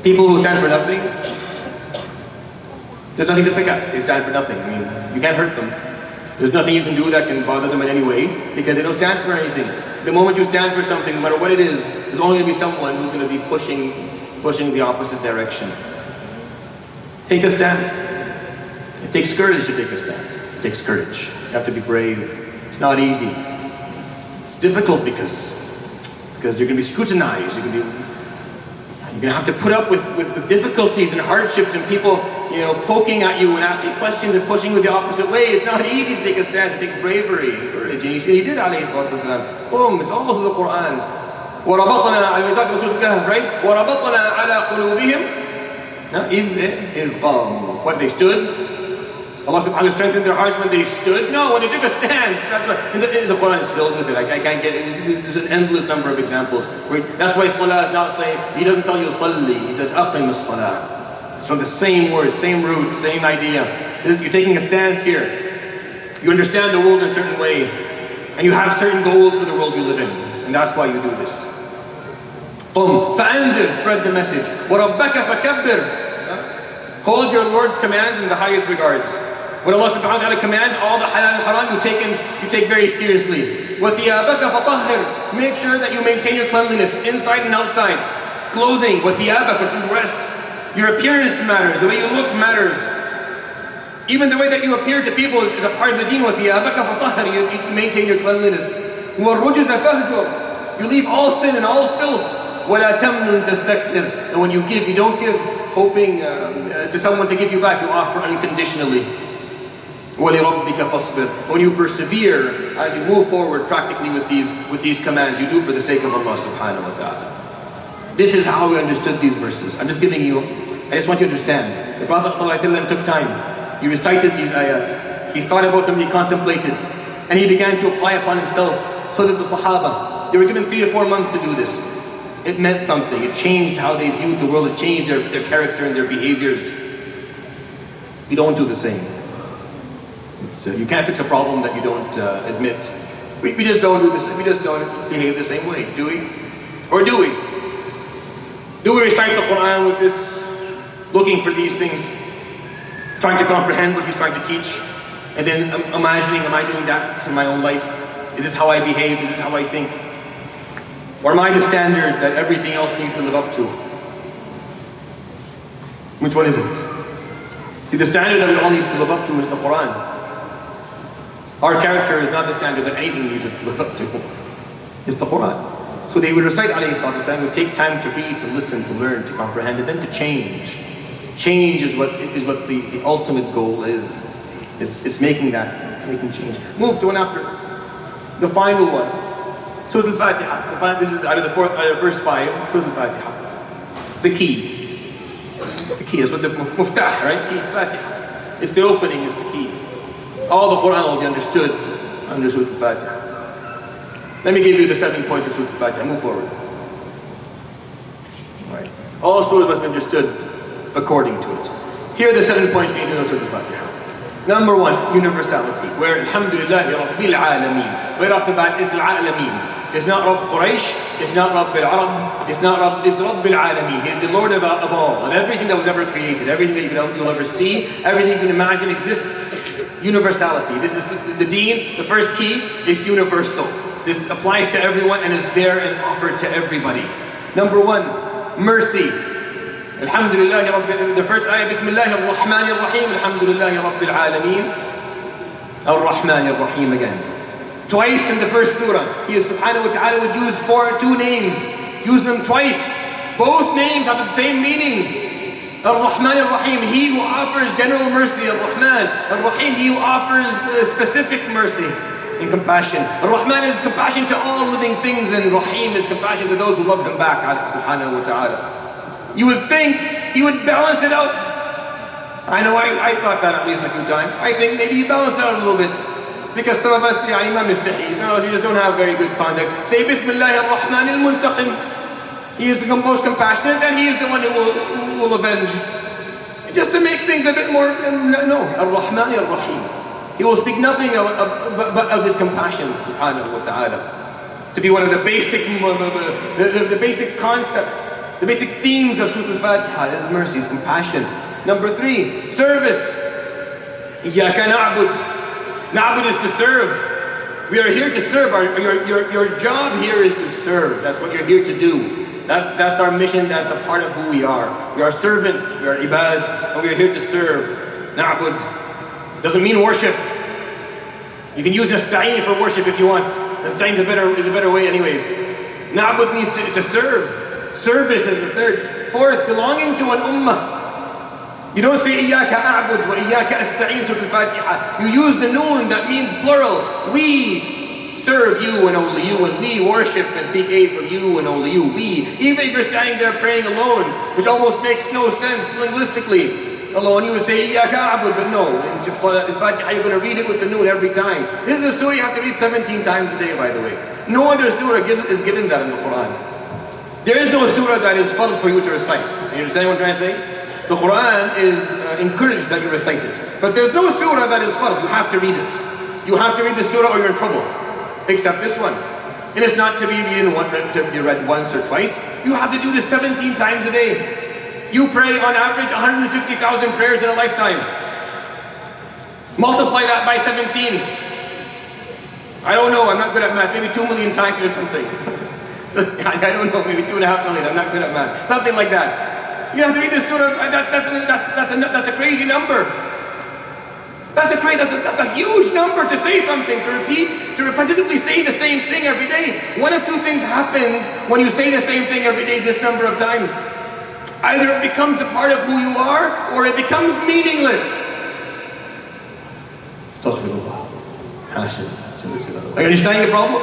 Speaker 1: People who stand for nothing, there's nothing to pick up. They stand for nothing. I mean, you can't hurt them. There's nothing you can do that can bother them in any way because they don't stand for anything. The moment you stand for something, no matter what it is, there's only going to be someone who's going to be pushing the opposite direction. Take a stance. It takes courage to take a stance. It takes courage. You have to be brave. It's not easy. It's difficult because you're going to be scrutinized. You're going to have to put up with difficulties and hardships and people, poking at you and asking questions and pushing you the opposite way. It's not easy to take a stance. It takes bravery and courage. And he did, alayhi salatu wasalam. Boom, it's all through the Quran. وَرَبَطْنَا, we talked about Surah Al-Kahf, right? وَرَبَطْنَا عَلَىٰ قُلُوبِهِمْ إِذْ قَامُوا. What, they stood? Allah subhanahu wa ta'ala strengthened their hearts when they stood? No, when they took a stance. That's what, the Quran is filled with it. I can't get it. There's an endless number of examples. That's why salah is not saying, he doesn't tell you salli, he says aqim as-salah. It's from the same word, same root, same idea. You're taking a stance here. You understand the world in a certain way. And you have certain goals for the world you live in. And that's why you do this. قُمْ فَأَنذِرْ, spread the message. وَرَبَّكَ فَكَبِّرْ, hold your Lord's commands in the highest regards. What Allah subhanahu wa ta'ala commands, all the halal and haram, you take very seriously. وَثِيَابَكَ فَطَهِّرْ. Make sure that you maintain your cleanliness, inside and outside. Clothing, وَثِيَابَكَ, what you dress. Your appearance matters, the way you look matters. Even the way that you appear to people is a part of the deen. وَثِيَابَكَ فَطَهِّرْ. You maintain your cleanliness. وَالرُّجْزَ فَهْجُرْ. You leave all sin and all filth. وَلَا تَمْنُنْ تَسْتَكْثِرْ. And when you give, you don't give hoping to someone to give you back. You offer unconditionally. وَلِرَبِّكَ فَاصْبِرْ. When you persevere, as you move forward practically with these commands, you do it for the sake of Allah subhanahu wa ta'ala. This is how we understood these verses. I just want you to understand. The Prophet ﷺ took time. He recited these ayat. He thought about them, he contemplated. And he began to apply upon himself so that the Sahaba, they were given 3 to 4 months to do this. It meant something. It changed how they viewed the world. It changed their character and their behaviors. We don't do the same. So you can't fix a problem that you don't admit. We just don't do this. We just don't behave the same way, do we? Or do we? Do we recite the Quran with this, looking for these things, trying to comprehend what he's trying to teach, and then imagining, am I doing that in my own life? Is this how I behave? Is this how I think? Or am I the standard that everything else needs to live up to? Which one is it? See, the standard that we all need to live up to is the Quran. Our character is not the standard that anything needs to live up to. It's the Quran. So they would recite alayhi salatu wasalam, would take time to read, to listen, to learn, to comprehend, and then to change. Change is what the ultimate goal is. It's making change. Move to one after. The final one. Surah Al-Fatiha. This is out of the first 5. Surah Al-Fatiha. The key. The key is what the muftah, right? Key, Fatiha. It's the opening, it's the key. All the Quran will be understood under Surah Al-Fatiha. Let me give you the 7 points of Surah Al-Fatiha. Move forward. Right. All surahs must be understood according to it. Here are the 7 points you need to know Surah Al-Fatiha. Number 1, universality. Where Alhamdulillahi Rabbil Alameen. Right off the bat, it's Al-Alameen. It's not Rabb Quraysh, it's not Rabb al-Arab, it's Rabbil Alameen. He's the Lord of all, of everything that was ever created, everything that you'll ever see, everything you can imagine exists. Universality. This is the deen, the first key is universal. This applies to everyone and is there and offered to everybody. Number 1, mercy. Alhamdulillah, the first ayah, Bismillah ar-Rahman ar-Rahim, Alhamdulillahi Rabbil Alameen. Ar-Rahman ar-Rahim again. Twice in the first surah, He subhanahu wa ta'ala would use 2 names. Use them twice. Both names have the same meaning. Ar-Rahman ar-Rahim, He who offers general mercy. Ar-Rahman. Ar-Rahim, He who offers specific mercy and compassion. Ar-Rahman is compassion to all living things, and Rahim is compassion to those who love Him back, subhanahu wa ta'ala. You would think He would balance it out. I know I thought that at least a few times. I think maybe He balanced it out a little bit. Because some of us, ma mistahi, some of us, you just don't have very good conduct. Say Bismillah ar-Rahman al-Muntaqim. He is the most compassionate, and He is the one who will avenge. Just to make things a bit more, no. Ar-Rahman ar-Rahim. He will speak nothing but of His compassion, subhanahu wa ta'ala. To be one of the basic concepts, the basic themes of Surah Al-Fatiha, His mercy, His compassion. Number 3, service. Iyaka na'bud. Na'bud is to serve. We are here to serve. Your job here is to serve. That's what you're here to do. That's our mission. That's a part of who we are. We are servants. We are ibad. And we are here to serve. Na'bud doesn't mean worship. You can use nasta'een for worship if you want. Nasta'een is a better way anyways. Na'bud means to serve. Service is the 3rd. 4th, belonging to an ummah. You don't say Iyaka a'bud wa Iyaka asta'een Surah Al-Fatiha. You use the noon, that means plural. We serve you and only you, and we worship and seek aid from you and only you. We. Even if you're standing there praying alone, which almost makes no sense linguistically. Alone, you would say Iyaka a'bud, but no. In Al-Fatiha, you're going to read it with the noon every time. This is a surah you have to read 17 times a day, by the way. No other surah is given that in the Quran. There is no surah that is fard for you to recite. You understand what I'm trying to say? The Quran is encouraged that you recite it. But there's no surah that is fard. You have to read it. You have to read the surah or you're in trouble. Except this one. And it's not to be read once or twice. You have to do this 17 times a day. You pray on average 150,000 prayers in a lifetime. Multiply that by 17. I don't know, I'm not good at math. Maybe 2 million times or something. So, I don't know, maybe 2.5 million. I'm not good at math. Something like that. You have to read this surah. That's a crazy number. That's a huge number to say something, to repeat, to repetitively say the same thing every day. One of two things happens when you say the same thing every day this number of times. Either it becomes a part of who you are, or it becomes meaningless. Astaghfirullah. Are you understanding the problem?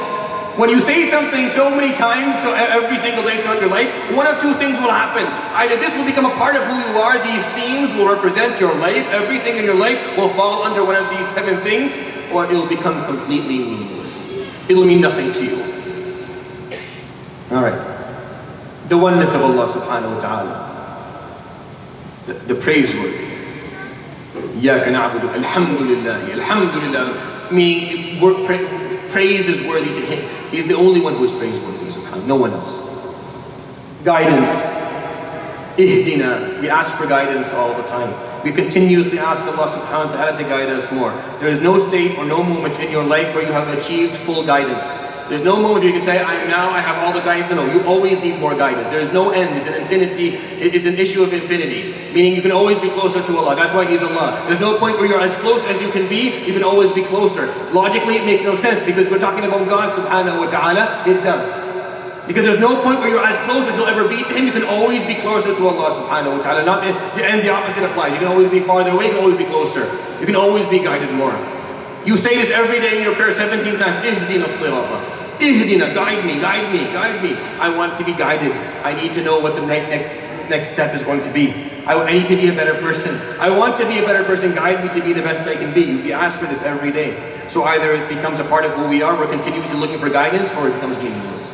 Speaker 1: When you say something so many times, so every single day throughout your life, one of two things will happen. Either this will become a part of who you are, these themes will represent your life, everything in your life will fall under one of these 7 things, or it will become completely meaningless. It will mean nothing to you. Alright. The oneness of Allah subhanahu wa ta'ala. The praiseworthy. إِيَّاكَ نَعْبُدُ Alhamdulillah. Alhamdulillah. Meaning, praise is worthy to Him. He's the only one who is praiseworthy, subhanahu, no one else. Guidance. Ihdina. We ask for guidance all the time. We continuously ask Allah subhanahu wa ta'ala to guide us more. There is no state or no moment in your life where you have achieved full guidance. There's no moment where you can say, I have all the guidance. No, you always need more guidance. There is no end. It's an infinity. It's an issue of infinity. Meaning you can always be closer to Allah. That's why He's Allah. There's no point where you're as close as you can be. You can always be closer. Logically, it makes no sense because we're talking about God subhanahu wa ta'ala. It does. Because there's no point where you're as close as you'll ever be to Him. You can always be closer to Allah subhanahu wa ta'ala. And the opposite applies. You can always be farther away. You can always be closer. You can always be guided more. You say this every day in your prayer 17 times. Ihdina as-sirata. Ihdina, guide me, guide me, guide me. I want to be guided. I need to know what the next step is going to be. I need to be a better person. I want to be a better person. Guide me to be the best I can be. We ask for this every day. So either it becomes a part of who we are, we're continuously looking for guidance, or it becomes meaningless.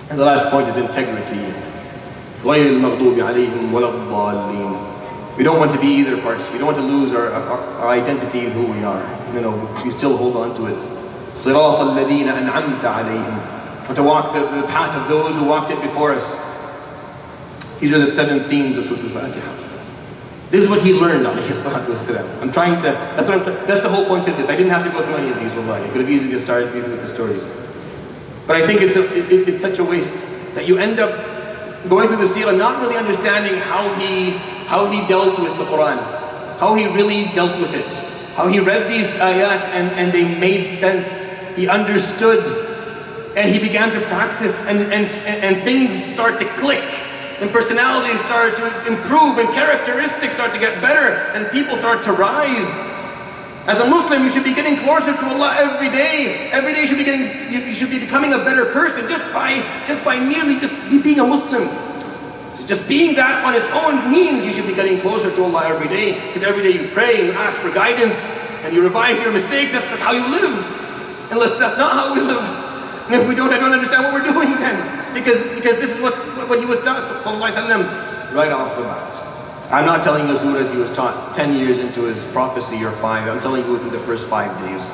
Speaker 1: And the last point is integrity. غَيْرِ الْمَغْضُوبِ عَلَيْهِمْ وَلَا الضَّالِّينَ. We don't want to be either parts. We don't want to lose our identity of who we are. We still hold on to it. صراط الذين أنعمت عليهم. To walk the path of those who walked it before us. These are the 7 themes of Surah Al-Fatihah. This is what he learned, alayhi salatu wasalam. That's the whole point of this. I didn't have to go through any of these, wallahi. I could have easily just started with the stories. But I think it's such a waste that you end up going through the seerah not really understanding how he dealt with the Quran, how he really dealt with it, how he read these ayat and they made sense. He understood and he began to practice and things start to click and personalities start to improve and characteristics start to get better and people start to rise. As a Muslim, you should be getting closer to Allah every day. Every day you should be becoming a better person just by merely being a Muslim. Just being that on its own means you should be getting closer to Allah every day. Because every day you pray, you ask for guidance, and you revise your mistakes. That's how you live. Unless that's not how we live. And if we don't, I don't understand what we're doing then. Because this is what he was taught, sallallahu alaihi wasallam, right off the bat. I'm not telling you surahs he was taught 10 years into his prophecy or 5. I'm telling you through the first 5 days.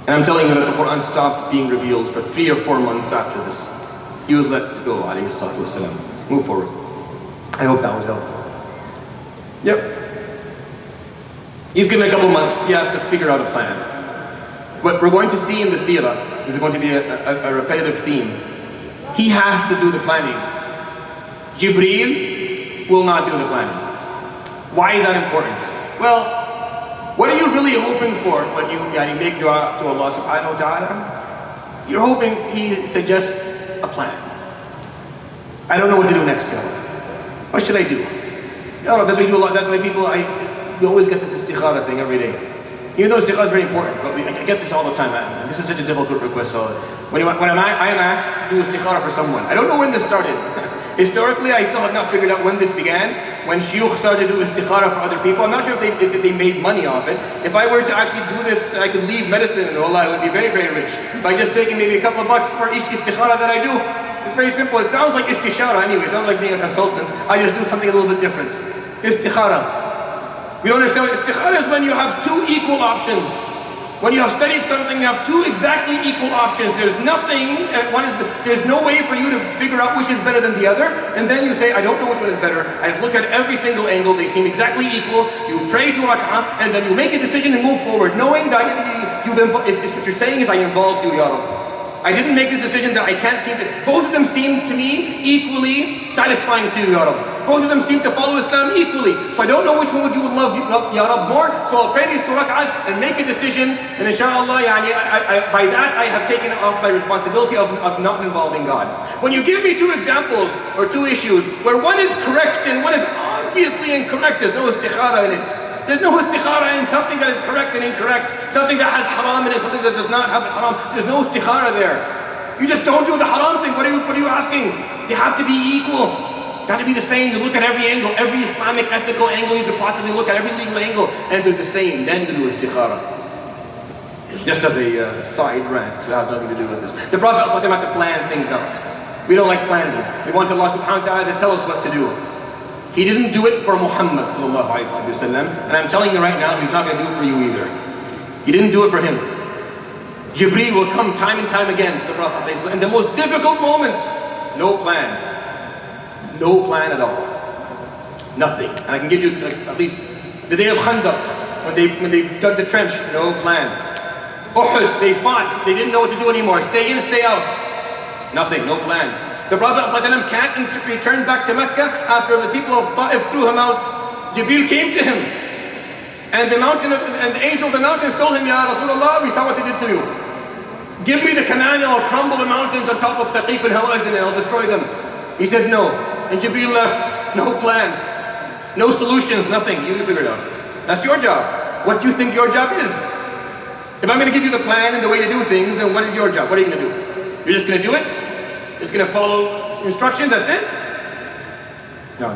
Speaker 1: And I'm telling you that the Quran stopped being revealed for 3 or 4 months after this. He was let go, alayhi salatu wasalam. Move forward. I hope that was helpful. Yep. He's given a couple months. He has to figure out a plan. What we're going to see in the seerah is going to be a repetitive theme. He has to do the planning. Jibreel will not do the planning. Why is that important? Well, what are you really hoping for when you make dua to Allah subhanahu wa ta'ala? You're hoping He suggests a plan. I don't know what to do next year. What should I do? Oh, that's why we do a lot. That's why we always get this istikhara thing every day. Even though istikhara is very important, but I get this all the time. This is such a difficult request. When I am asked to do istikhara for someone, I don't know when this started. Historically, I still have not figured out when this began. When shiekh started to do istikhara for other people, I'm not sure if they made money off it. If I were to actually do this, I could leave medicine and Allah, I would be very, very rich. By just taking maybe a couple of bucks for each istikhara that I do. It's very simple. It sounds like istishara anyway. It sounds like being a consultant. I just do something a little bit different. Istikhara. We don't understand what istikhara is when you have 2 equal options. When you have studied something, you have two exactly equal options. There's nothing, there's no way for you to figure out which is better than the other. And then you say, I don't know which one is better. I've looked at every single angle. They seem exactly equal. You pray 2 rak'ah, and then you make a decision and move forward, knowing that what you're saying is, I involved you, Ya Rabbi. I didn't make this decision that I can't seem to. Both of them seem to me equally satisfying to you, Ya Rabbi. Both of them seem to follow Islam equally. So I don't know which one would you love, Ya Rabbi, more. So I'll pray these 2 rak'ahs and make a decision. And inshallah, by that I have taken off my responsibility of not involving God. When you give me 2 examples or 2 issues where one is correct and one is obviously incorrect, there's no istikhara in it. There's no istikhara in something that is correct and incorrect, something that has haram in it, something that does not have haram. There's no istikhara there. You just don't do the haram thing. What are you asking? They have to be equal. Got to be the same. You look at every angle, every Islamic ethical angle you could possibly look at, every legal angle, and they're the same. Then you do istikhara. Just as a side rant, it has nothing to do with this. The Prophet ﷺ had to plan things out. We don't like planning. We want Allah subhanahu wa ta'ala to tell us what to do. He didn't do it for Muhammad sallallahu alayhi wa sallam, and I'm telling you right now, he's not going to do it for you either. He didn't do it for him. Jibreel will come time and time again to the Prophet in the most difficult moments. No plan. No plan at all. Nothing. And I can give you at least the day of Khandaq, when they dug the trench, no plan. Uhud, they fought, they didn't know what to do anymore. Stay in, stay out. Nothing, no plan. The Prophet ﷺ can't return back to Mecca after the people of Ta'if threw him out. Jibreel came to him. And the angel of the mountains told him, Ya Rasulullah, we saw what they did to you. Give me the command and I'll crumble the mountains on top of Thaqif and Hawazin and I'll destroy them. He said no. And Jibreel left. No plan. No solutions, nothing. You figure it out. That's your job. What do you think your job is? If I'm going to give you the plan and the way to do things, then what is your job? What are you going to do? You're just going to do it? Just going to follow instructions, that's it? No,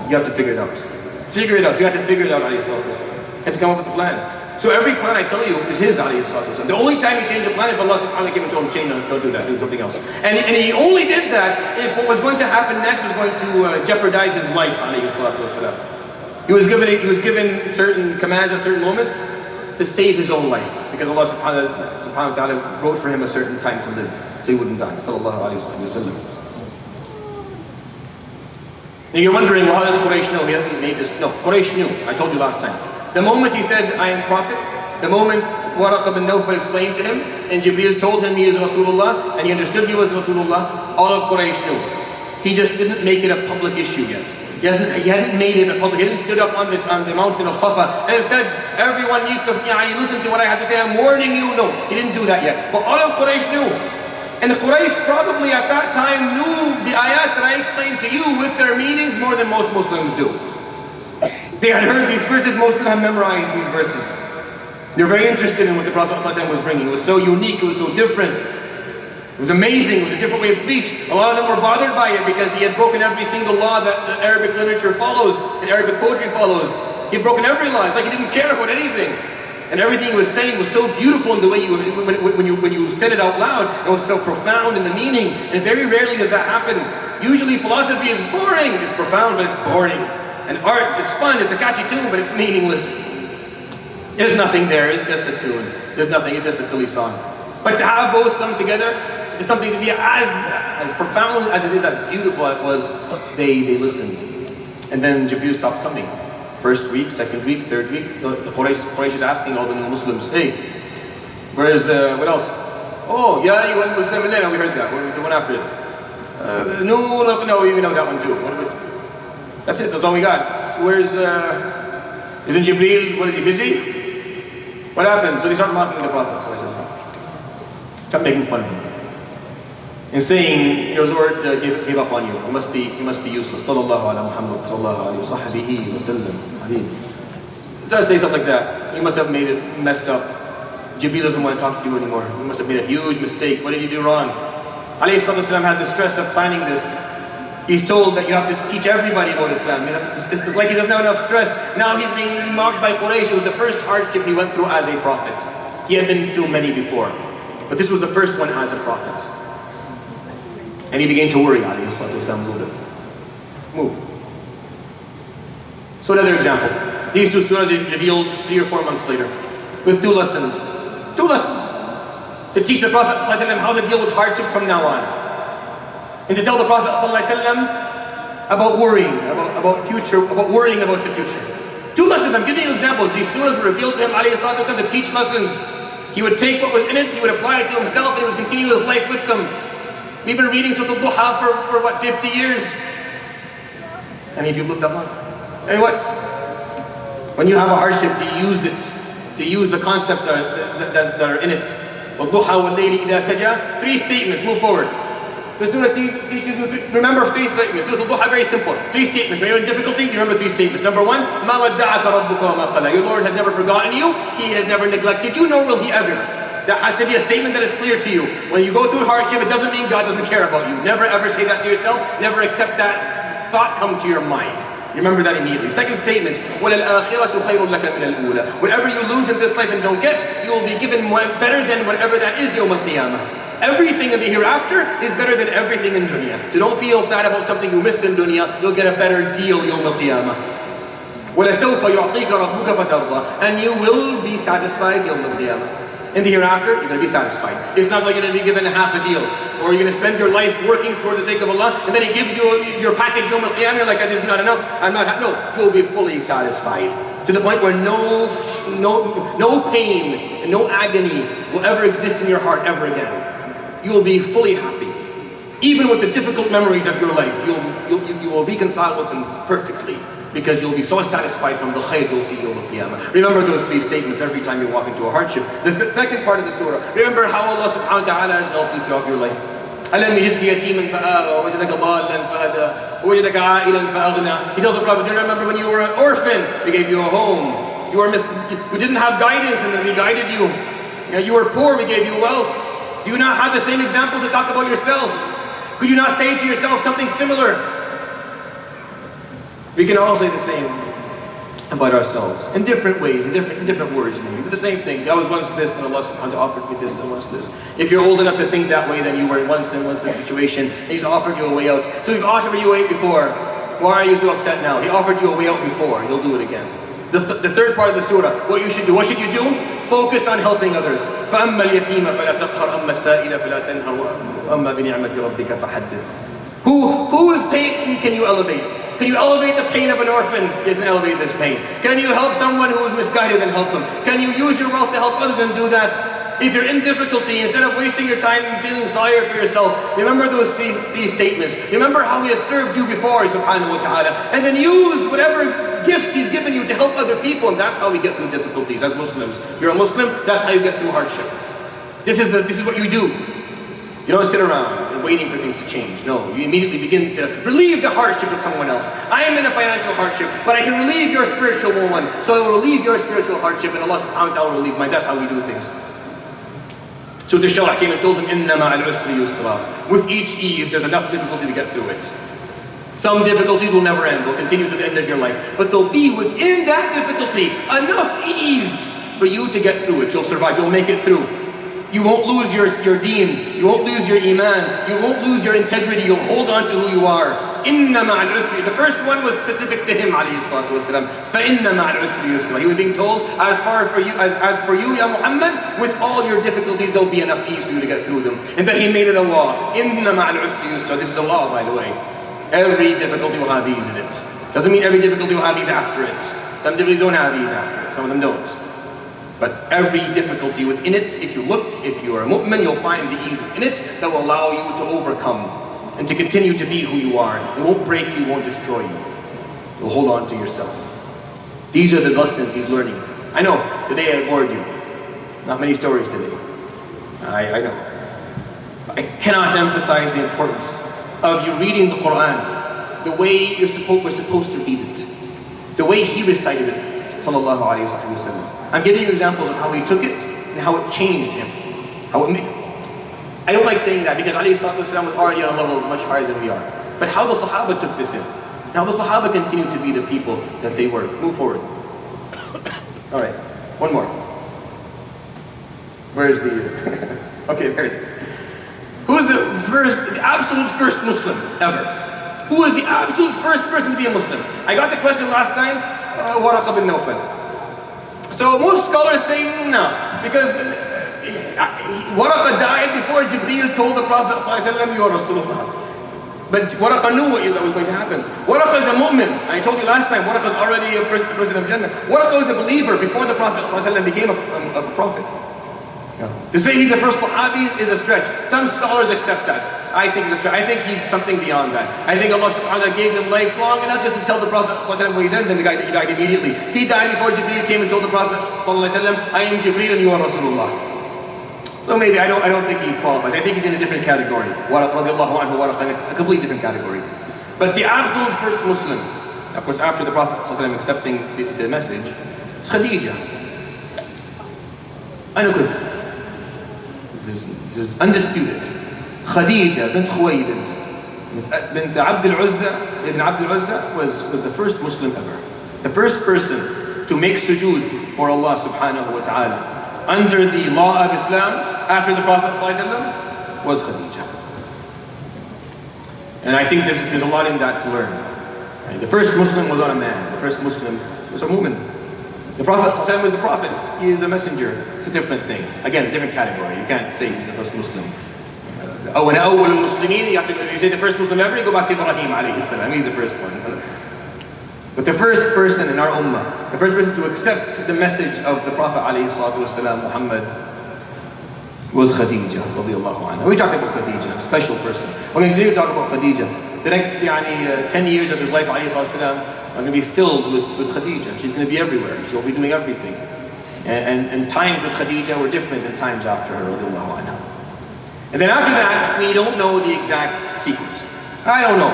Speaker 1: you have to figure it out. Figure it out. So you have to figure it out, alayhi salatu wasalam. You have to come up with a plan. So every plan I tell you is his, alayhi salatu wasalam. The only time he changed the plan is if Allah subhanahu wa ta'ala came and told him, change, don't do that, do something else. And he only did that if what was going to happen next was going to jeopardize his life, alayhi salatu wasalam. He was given certain commands at certain moments to save his own life. Because Allah subhanahu wa ta'ala wrote for him a certain time to live. So he wouldn't die. Sallallahu alayhi wa sallam. Now you're wondering, well, how does Quraysh know? He hasn't made this. No, Quraysh knew. I told you last time. The moment he said, I am prophet, the moment Waraq bin Nawfal explained to him, and Jibreel told him he is Rasulullah, and he understood he was Rasulullah, all of Quraysh knew. He just didn't make it a public issue yet. He hadn't made it a public. He didn't stood up on the mountain of Safa and said, everyone needs to listen to what I have to say. I'm warning you. No, he didn't do that yet. But all of Quraysh knew. And Quraysh probably at that time knew the ayat that I explained to you with their meanings more than most Muslims do. They had heard these verses, most of them have memorized these verses. They're very interested in what the Prophet ﷺ was bringing. It was so unique, it was so different. It was amazing, it was a different way of speech. A lot of them were bothered by it because he had broken every single law that Arabic literature follows and Arabic poetry follows. He had broken every law, it's like he didn't care about anything. And everything he was saying was so beautiful in the way when you said it out loud, it was so profound in the meaning. And very rarely does that happen. Usually philosophy is boring, it's profound, but it's boring. And art is fun, it's a catchy tune, but it's meaningless. There's nothing there, it's just a tune. There's nothing, it's just a silly song. But to have both come together, it's something to be as profound as it is, as beautiful as it was, they listened. And then Jibreel stopped coming. First week, second week, third week, the Quraysh is asking all the new Muslims, hey, where's, what else? Oh, yeah, you went Al-Muzzammil, we heard that, the one after it. No, you know that one too. That's it, that's all we got. So where's, isn't Jibreel, what is he, busy? What happened? So they start mocking the Prophet. So I said, start making fun of him. And saying, your Lord gave up on you. He must be useless. Sallallahu ala Muhammad, sallallahu alayhi wa sahbihi wa sallam. So I say something like that. You must have made it messed up. Jibreel doesn't want to talk to you anymore. You must have made a huge mistake. What did you do wrong? Alayhi salatu wasalam has the stress of planning this. He's told that you have to teach everybody about Islam. I mean, it's like he doesn't have enough stress. Now he's being mocked by Quraysh. It was the first hardship he went through as a prophet. He had been through many before. But this was the first one as a prophet. And he began to worry, alayhi salatu wasalam, a little bit. Move. So another example. These two surahs are revealed 3 or 4 months later, with 2 lessons. 2 lessons. To teach the Prophet ﷺ how to deal with hardships from now on. And to tell the Prophet ﷺ about worrying, about worrying about the future. 2 lessons, I'm giving you examples. These surahs were revealed to him ﷺ to teach lessons. He would take what was in it, he would apply it to himself, and he was continuing his life with them. We've been reading Surah Al-Duha for what, 50 years? I mean, if you've looked that long. And what? When you have a hardship, you use it. To use the concepts that are in it. وَالضُّحَى وَاللَّيْلِ إِذَا سَجَى 3 statements, move forward. The surah teaches you, remember 3 statements. Surah Al-Duha, very simple. 3 statements. When you're in difficulty, you remember 3 statements. Number 1, مَا وَدَّعَكَ رَبُّكَ وَمَا قَلَى. Your Lord has never forgotten you. He has never neglected you, nor will He ever. That has to be a statement that is clear to you. When you go through hardship, it doesn't mean God doesn't care about you. Never ever say that to yourself. Never accept that thought come to your mind. Remember that immediately. Second statement, وَلَلْآخِرَةُ خَيْرٌ لَكَ مِنَ الْأُولَى. Whatever you lose in this life and don't get, you will be given better than whatever that is يوم القيامة. Everything in the hereafter is better than everything in dunya. So don't feel sad about something you missed in dunya. You'll get a better deal يوم القيامة. وَلَسَوْفَ يُعْطِيكَ رَبُّكَ فَتَرْضَى. And you will be satisfied يوم القيامة. In the hereafter, you're going to be satisfied. It's not like you're going to be given half a deal. Or you're going to spend your life working for the sake of Allah, and then He gives you your package Yawm al-Qiyamah, you're like, this is not enough, no, you'll be fully satisfied. To the point where no pain and no agony will ever exist in your heart ever again. You will be fully happy. Even with the difficult memories of your life, you will reconcile with them perfectly. Because you'll be so satisfied from the khayr you'll see Yawm al-Qiyamah. Remember those 3 statements every time you walk into a hardship. The second part of the surah, remember how Allah subhanahu wa ta'ala has helped you throughout your life. أَلَمْ يَجِدْكَ يَتِيمًا فَآوَى وَوَجَدَكَ ضَالًّا فَهَدَى وَوَجَدَكَ عَائِلًا فَأَغْنَى. He tells the Prophet, do you remember when you were an orphan? We gave you a home. You didn't have guidance and then we guided you. You were poor, we gave you wealth. Do you not have the same examples to talk about yourself? Could you not say to yourself something similar? We can all say the same about ourselves in different ways, in different words maybe, but the same thing. I was once this and Allah subhanahu wa ta'ala offered me this and once this. If you're old enough to think that way, then you were once in this situation. He's offered you a way out. So He's offered you a way out before. Why are you so upset now? He offered you a way out before. He'll do it again. The third part of the surah, what you should do. What should you do? Focus on helping others. فَأَمَّا الْيَتِيمَ فَلَا تَقْهَرْ أَمَّا السَّائِلَ فَلَا تَنْهَرْ وَأَمَّا بِنِعْمَةِ رَبِّكَ فَحَدِّثْ. Whose pain can you elevate? Can you elevate the pain of an orphan? You can elevate this pain. Can you help someone who is misguided and help them? Can you use your wealth to help others and do that? If you're in difficulty, instead of wasting your time feeling sorry for yourself, remember those three statements. Remember how He has served you before, subhanahu wa ta'ala. And then use whatever gifts He's given you to help other people. And that's how we get through difficulties as Muslims. You're a Muslim, that's how you get through hardship. This is what you do. You don't sit around and waiting for things to change. No, you immediately begin to relieve the hardship of someone else. I am in a financial hardship, but I can relieve your spiritual one. So I will relieve your spiritual hardship and Allah subhanahu wa ta'ala will relieve mine. That's how we do things. So the Shaykh came and told him, إِنَّ مَعَ الْعُسْرِ يُسْرًا. With each ease, there's enough difficulty to get through it. Some difficulties will never end, will continue to the end of your life. But there'll be within that difficulty enough ease for you to get through it. You'll survive, you'll make it through. You won't lose your deen, you won't lose your iman, you won't lose your integrity, you'll hold on to who you are. Inna ma'al usri. The first one was specific to him, alayhi salatu wasalam. Fa'inna ma'al usri yusra. He was being told, as for you, Ya Muhammad, with all your difficulties, there'll be enough ease for you to get through them. And then he made it a law. Inna ma'al usri yusra. This is a law, by the way. Every difficulty will have ease in it. Doesn't mean every difficulty will have ease after it. Some difficulties don't have ease after it, some of them don't. But every difficulty within it, if you look, if you are a mu'min, you'll find the ease within it that will allow you to overcome and to continue to be who you are. It won't break you, it won't destroy you. You'll hold on to yourself. These are the lessons he's learning. I know, today I bored you. Not many stories today. I know. I cannot emphasize the importance of you reading the Quran the way we're supposed to read it. The way he recited it, sallallahu alayhi wa sallam. I'm giving you examples of how he took it and how it changed him. I don't like saying that because alayhi salatu wasalam was already on a level much higher than we are. But how the Sahaba took this in. Now the Sahaba continued to be the people that they were. Move forward. Alright, one more. Where's the... okay, there it is. Who is the absolute first Muslim ever? Who was the absolute first person to be a Muslim? I got the question last time, Waraq bin Nawfal. So most scholars say no, because Waraqa died before Jibreel told the Prophet ﷺ, you are Rasulullah. But Waraqa knew what was going to happen. Waraqa is a mu'min. I told you last time, Waraqa is already a person of Jannah. Waraqa was a believer before the Prophet ﷺ became a prophet. To say he's the first Sahabi is a stretch. Some scholars accept that. I think it's a stretch. I think he's something beyond that. I think Allah subhanahu wa ta'ala gave him life long enough just to tell the Prophet ﷺ what he said, and then he died immediately. He died before Jibreel came and told the Prophet ﷺ, I am Jibreel and you are Rasulullah. So maybe, I don't think he qualifies. I think he's in a different category. Radiallahu anhu, a completely different category. But the absolute first Muslim, of course after the Prophet ﷺ accepting the message, is Khadija. Unequivocal. This is undisputed. Khadija bint Khuwaylid, bint Abd al-Uzza, ibn Abd al-Uzza was the first Muslim ever. The first person to make sujood for Allah subhanahu wa ta'ala under the law of Islam after the Prophet ﷺ was Khadija. And I think there's a lot in that to learn. Right? The first Muslim was not a man. The first Muslim was a woman. The Prophet ﷺ was the Prophet. He is the messenger. It's a different thing. Again, a different category. You can't say he's the first Muslim. أول المسلمين, you say the first Muslim ever, you go back to Ibrahim alayhi salam. He's the first one. But the first person in our ummah, the first person to accept the message of the Prophet alayhi salatu wasalam, Muhammad, was Khadija radiallahu anha. We talked about Khadija, a special person. We're going to continue to talk about Khadija. The next 10 years of his life alayhi salatu wasalam are going to be filled with Khadija. She's going to be everywhere. She'll be doing everything. And times with Khadija were different than times after her radiallahu anha. And then after that, we don't know the exact sequence. I don't know.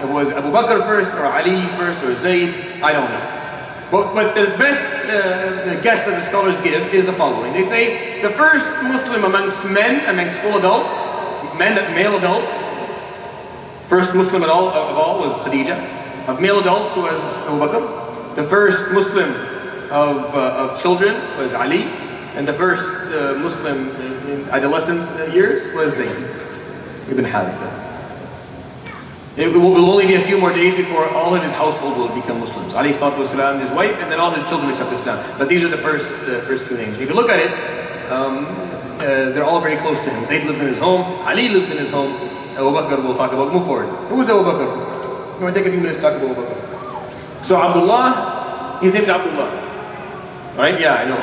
Speaker 1: It was Abu Bakr first, or Ali first, or Zayd, I don't know. But the best guess that the scholars give is the following. They say the first Muslim amongst men, amongst full adults, male adults, first Muslim of all was Khadija. Of male adults was Abu Bakr. The first Muslim of children was Ali. And the first Muslim in adolescence years was Zayd ibn Haritha. It will only be a few more days before all of his household will become Muslims. Ali sallallahu alaihi wasallam, his wife, and then all his children accept Islam. But these are the first two names. If you look at it, they're all very close to him. Zayd lives in his home, Ali lives in his home. Abu Bakr we'll talk about. Move forward. Who is Abu Bakr? I'm going to take a few minutes to talk about Abu Bakr. So Abdullah, his name is Abdullah. Right? Yeah, I know.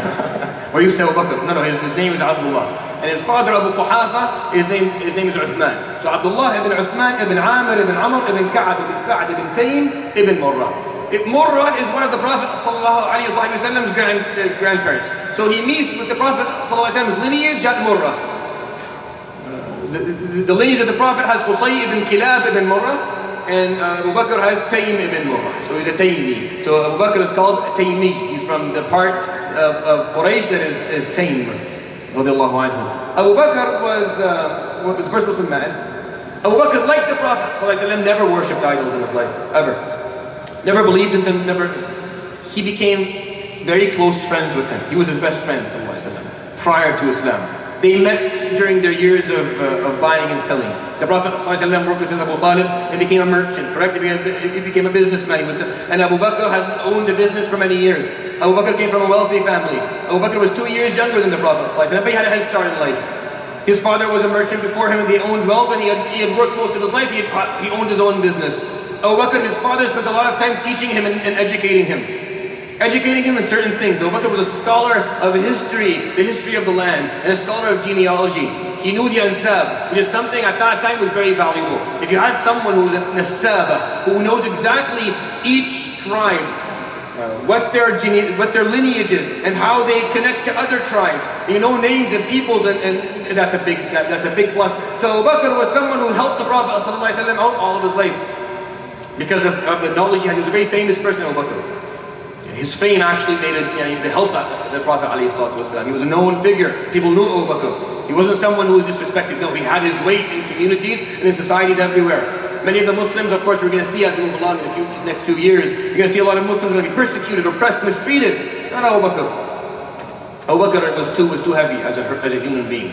Speaker 1: We're used to Abu Bakr. No, his name is Abdullah. And his father Abu Quhafa, his name is Uthman. So Abdullah ibn Uthman ibn Amr ibn Amr ibn Ka'ab ibn Sa'd ibn Taym ibn Murrah. Murrah is one of the Prophet ﷺ's grandparents. So he meets with the Prophet ﷺ's lineage at Murrah. The lineage of the Prophet has Qusay ibn Kilab ibn Murrah, and Abu Bakr has Taym ibn Murrah. So he's a Taymi. So Abu Bakr is called Taymi. He's from the part of Quraysh that is Taym. Abu Bakr was the first Muslim man. Abu Bakr, like the Prophet ﷺ, never worshipped idols in his life, ever. Never believed in them, He became very close friends with him. He was his best friend ﷺ, prior to Islam. They met during their years of buying and selling. The Prophet ﷺ worked with Abu Talib and became a merchant, correct? He became a businessman. And Abu Bakr had owned a business for many years. Abu Bakr came from a wealthy family. Abu Bakr was 2 years younger than the Prophet ﷺ, but he had a head start in life. His father was a merchant before him, and they owned wealth, and he had worked most of his life. He owned his own business. Abu Bakr, his father, spent a lot of time teaching him and educating him. Educating him in certain things. Abu Bakr was a scholar of history, the history of the land, and a scholar of genealogy. He knew the ansab, which is something at that time was very valuable. If you had someone who was a nasaba, who knows exactly each tribe, what their lineage is, and how they connect to other tribes. You know names and peoples, and that's a big plus. So Abu Bakr was someone who helped the Prophet ﷺ out all of his life because of the knowledge he had. He was a very famous person, Abu Bakr. His fame actually helped the Prophet ﷺ. He was a known figure. People knew Abu Bakr. He wasn't someone who was disrespected. No, he had his weight in communities and in societies everywhere. Many of the Muslims, of course, we're going to see as we move along in the next few years, you're going to see a lot of Muslims going to be persecuted, oppressed, mistreated. Not Abu Bakr. Abu Bakr was too heavy as a human being.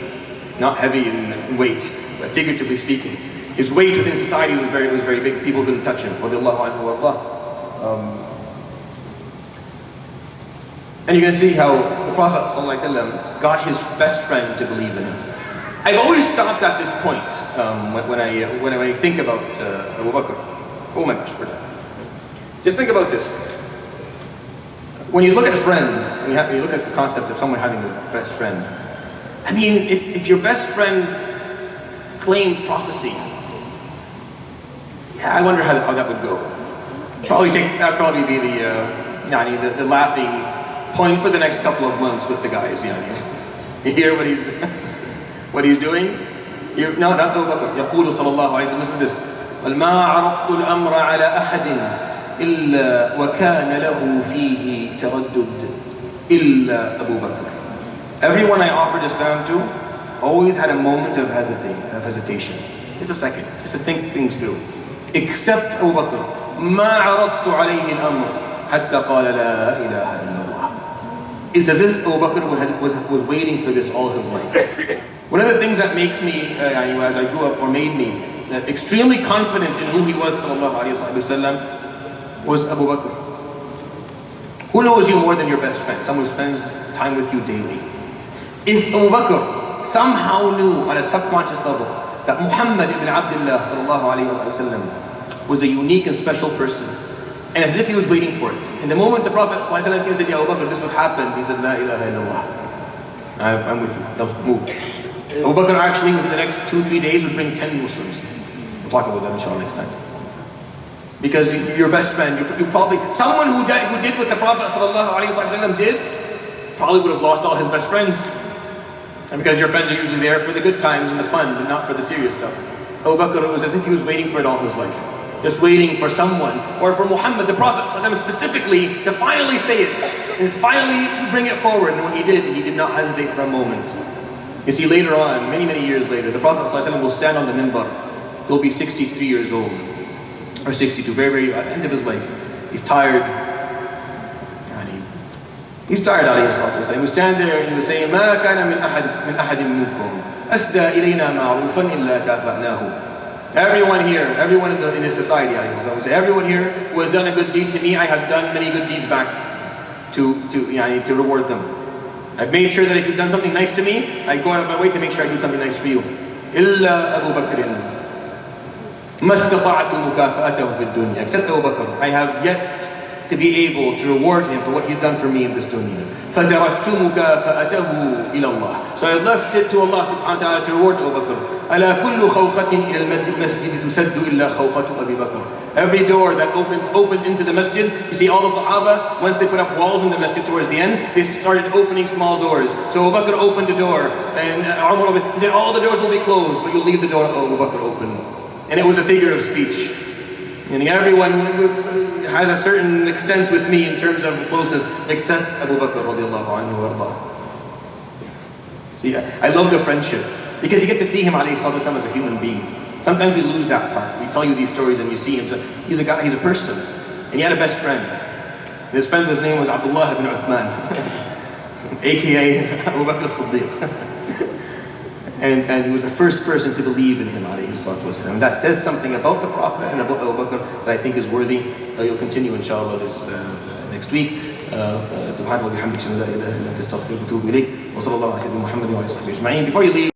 Speaker 1: Not heavy in weight, but figuratively speaking. His weight within society was very big. People couldn't touch him. And you're going to see how the the Prophet ﷺ got his best friend to believe in him. I've always stopped at this point when I think about Abu Bakr. Oh my gosh, we're done. Just think about this. When you look at friends, and you look at the concept of someone having a best friend, I mean, if your best friend claimed prophecy, yeah, I wonder how that would go. That'd probably be the laughing point for the next couple of months with the guys. You hear what he's doing? No, not Abu Bakr. يقول صلى الله عليه وسلم, listen to this. ما عرضت الأمر على أحد إلا وكان له فيه تردد إلا أبو بكر. Everyone I offered Islam to always had a moment of hesitation. Just a second, just to think things through. Except Abu Bakr. ما عرضت عليه الأمر حتى قال لا إله إلا الله. It's as if Abu Bakr was waiting for this all his life. One of the things that makes me, as I grew up, or made me extremely confident in who he was, sallallahu alayhi wa sallam, was Abu Bakr. Who knows you more than your best friend? Someone who spends time with you daily. If Abu Bakr somehow knew on a subconscious level that Muhammad ibn Abdullah sallallahu alayhi wa sallam was a unique and special person, and as if he was waiting for it. And the moment the Prophet sallallahu alayhi wa sallam said, Ya Abu Bakr, this would happen, he said, La ilaha illallah. I'm with you. No, move. Abu Bakr actually within the next 2-3 days would bring 10 Muslims. We'll talk about that inshallah next time. Because your best friend, you probably, someone who did what the Prophet ﷺ did, probably would have lost all his best friends. And because your friends are usually there for the good times and the fun, but not for the serious stuff. Abu Bakr, it was as if he was waiting for it all his life. Just waiting for someone, or for Muhammad, the Prophet ﷺ specifically, to finally say it. And finally bring it forward. And when he did not hesitate for a moment. You see, later on, many years later, the Prophet ﷺ will stand on the minbar. He'll be 63 years old. Or 62, very at the end of his life. He's tired. He's tired, alayhi salatu wasalam. He would stand there and he would say, مَا كَانَ مِنْ أَحَدٍ مِنْكُمْ أَسْدَى إِلَيْنَا مَعْرُوفًا إِلَّا كَافَأْنَاهُ. Everyone in this society, I would say, everyone here who has done a good deed to me, I have done many good deeds back to reward them. I've made sure that if you've done something nice to me, I go out of my way to make sure I do something nice for you. إِلَّا أَبُو بَكْرٍ مَا اسْتَطَعْتُ مُكَافَأَتَهُ فِي الدُّنْيَا. Except Abu Bakr, I have yet to be able to reward him for what he's done for me in this dunya. فَتَرَكْتُ مُكَافَأَتَهُ إِلَى اللَّهِ. So I left it to Allah subhanahu wa ta'ala to reward Abu Bakr. أَلَا كُلُّ خَوْخَةٍ إِلَى الْمَسْجِدِ تُسَدُّ إِلَّا خَوْخَةُ أَبِي بَكْرٍ. Every door that opened into the masjid, you see all the Sahaba, once they put up walls in the masjid towards the end, they started opening small doors. So Abu Bakr opened a door, and Umar opened, he said all the doors will be closed, but you'll leave the door Abu Bakr open. And it was a figure of speech. And everyone has a certain extent with me in terms of closeness, except Abu Bakr radiallahu anhu warḍah. See, I love the friendship, because you get to see him alayhi salatu wasalam as a human being. Sometimes we lose that part. We tell you these stories and you see him, so he's a guy, he's a person. And he had a best friend. And his friend's name was Abdullah ibn Uthman, aka Abu Bakr as-Siddiq. And he was the first person to believe in him, alayhi salatu wasalam. That says something about the Prophet and about Abu Bakr that I think is worthy. You'll continue inshallah this next week. سبحانك وبحمدك لا إله إلا أنت أستغفرك وأتوب إليك وصلى الله على سيدنا محمد وعلى آله وصحبه أجمعين. Before you leave,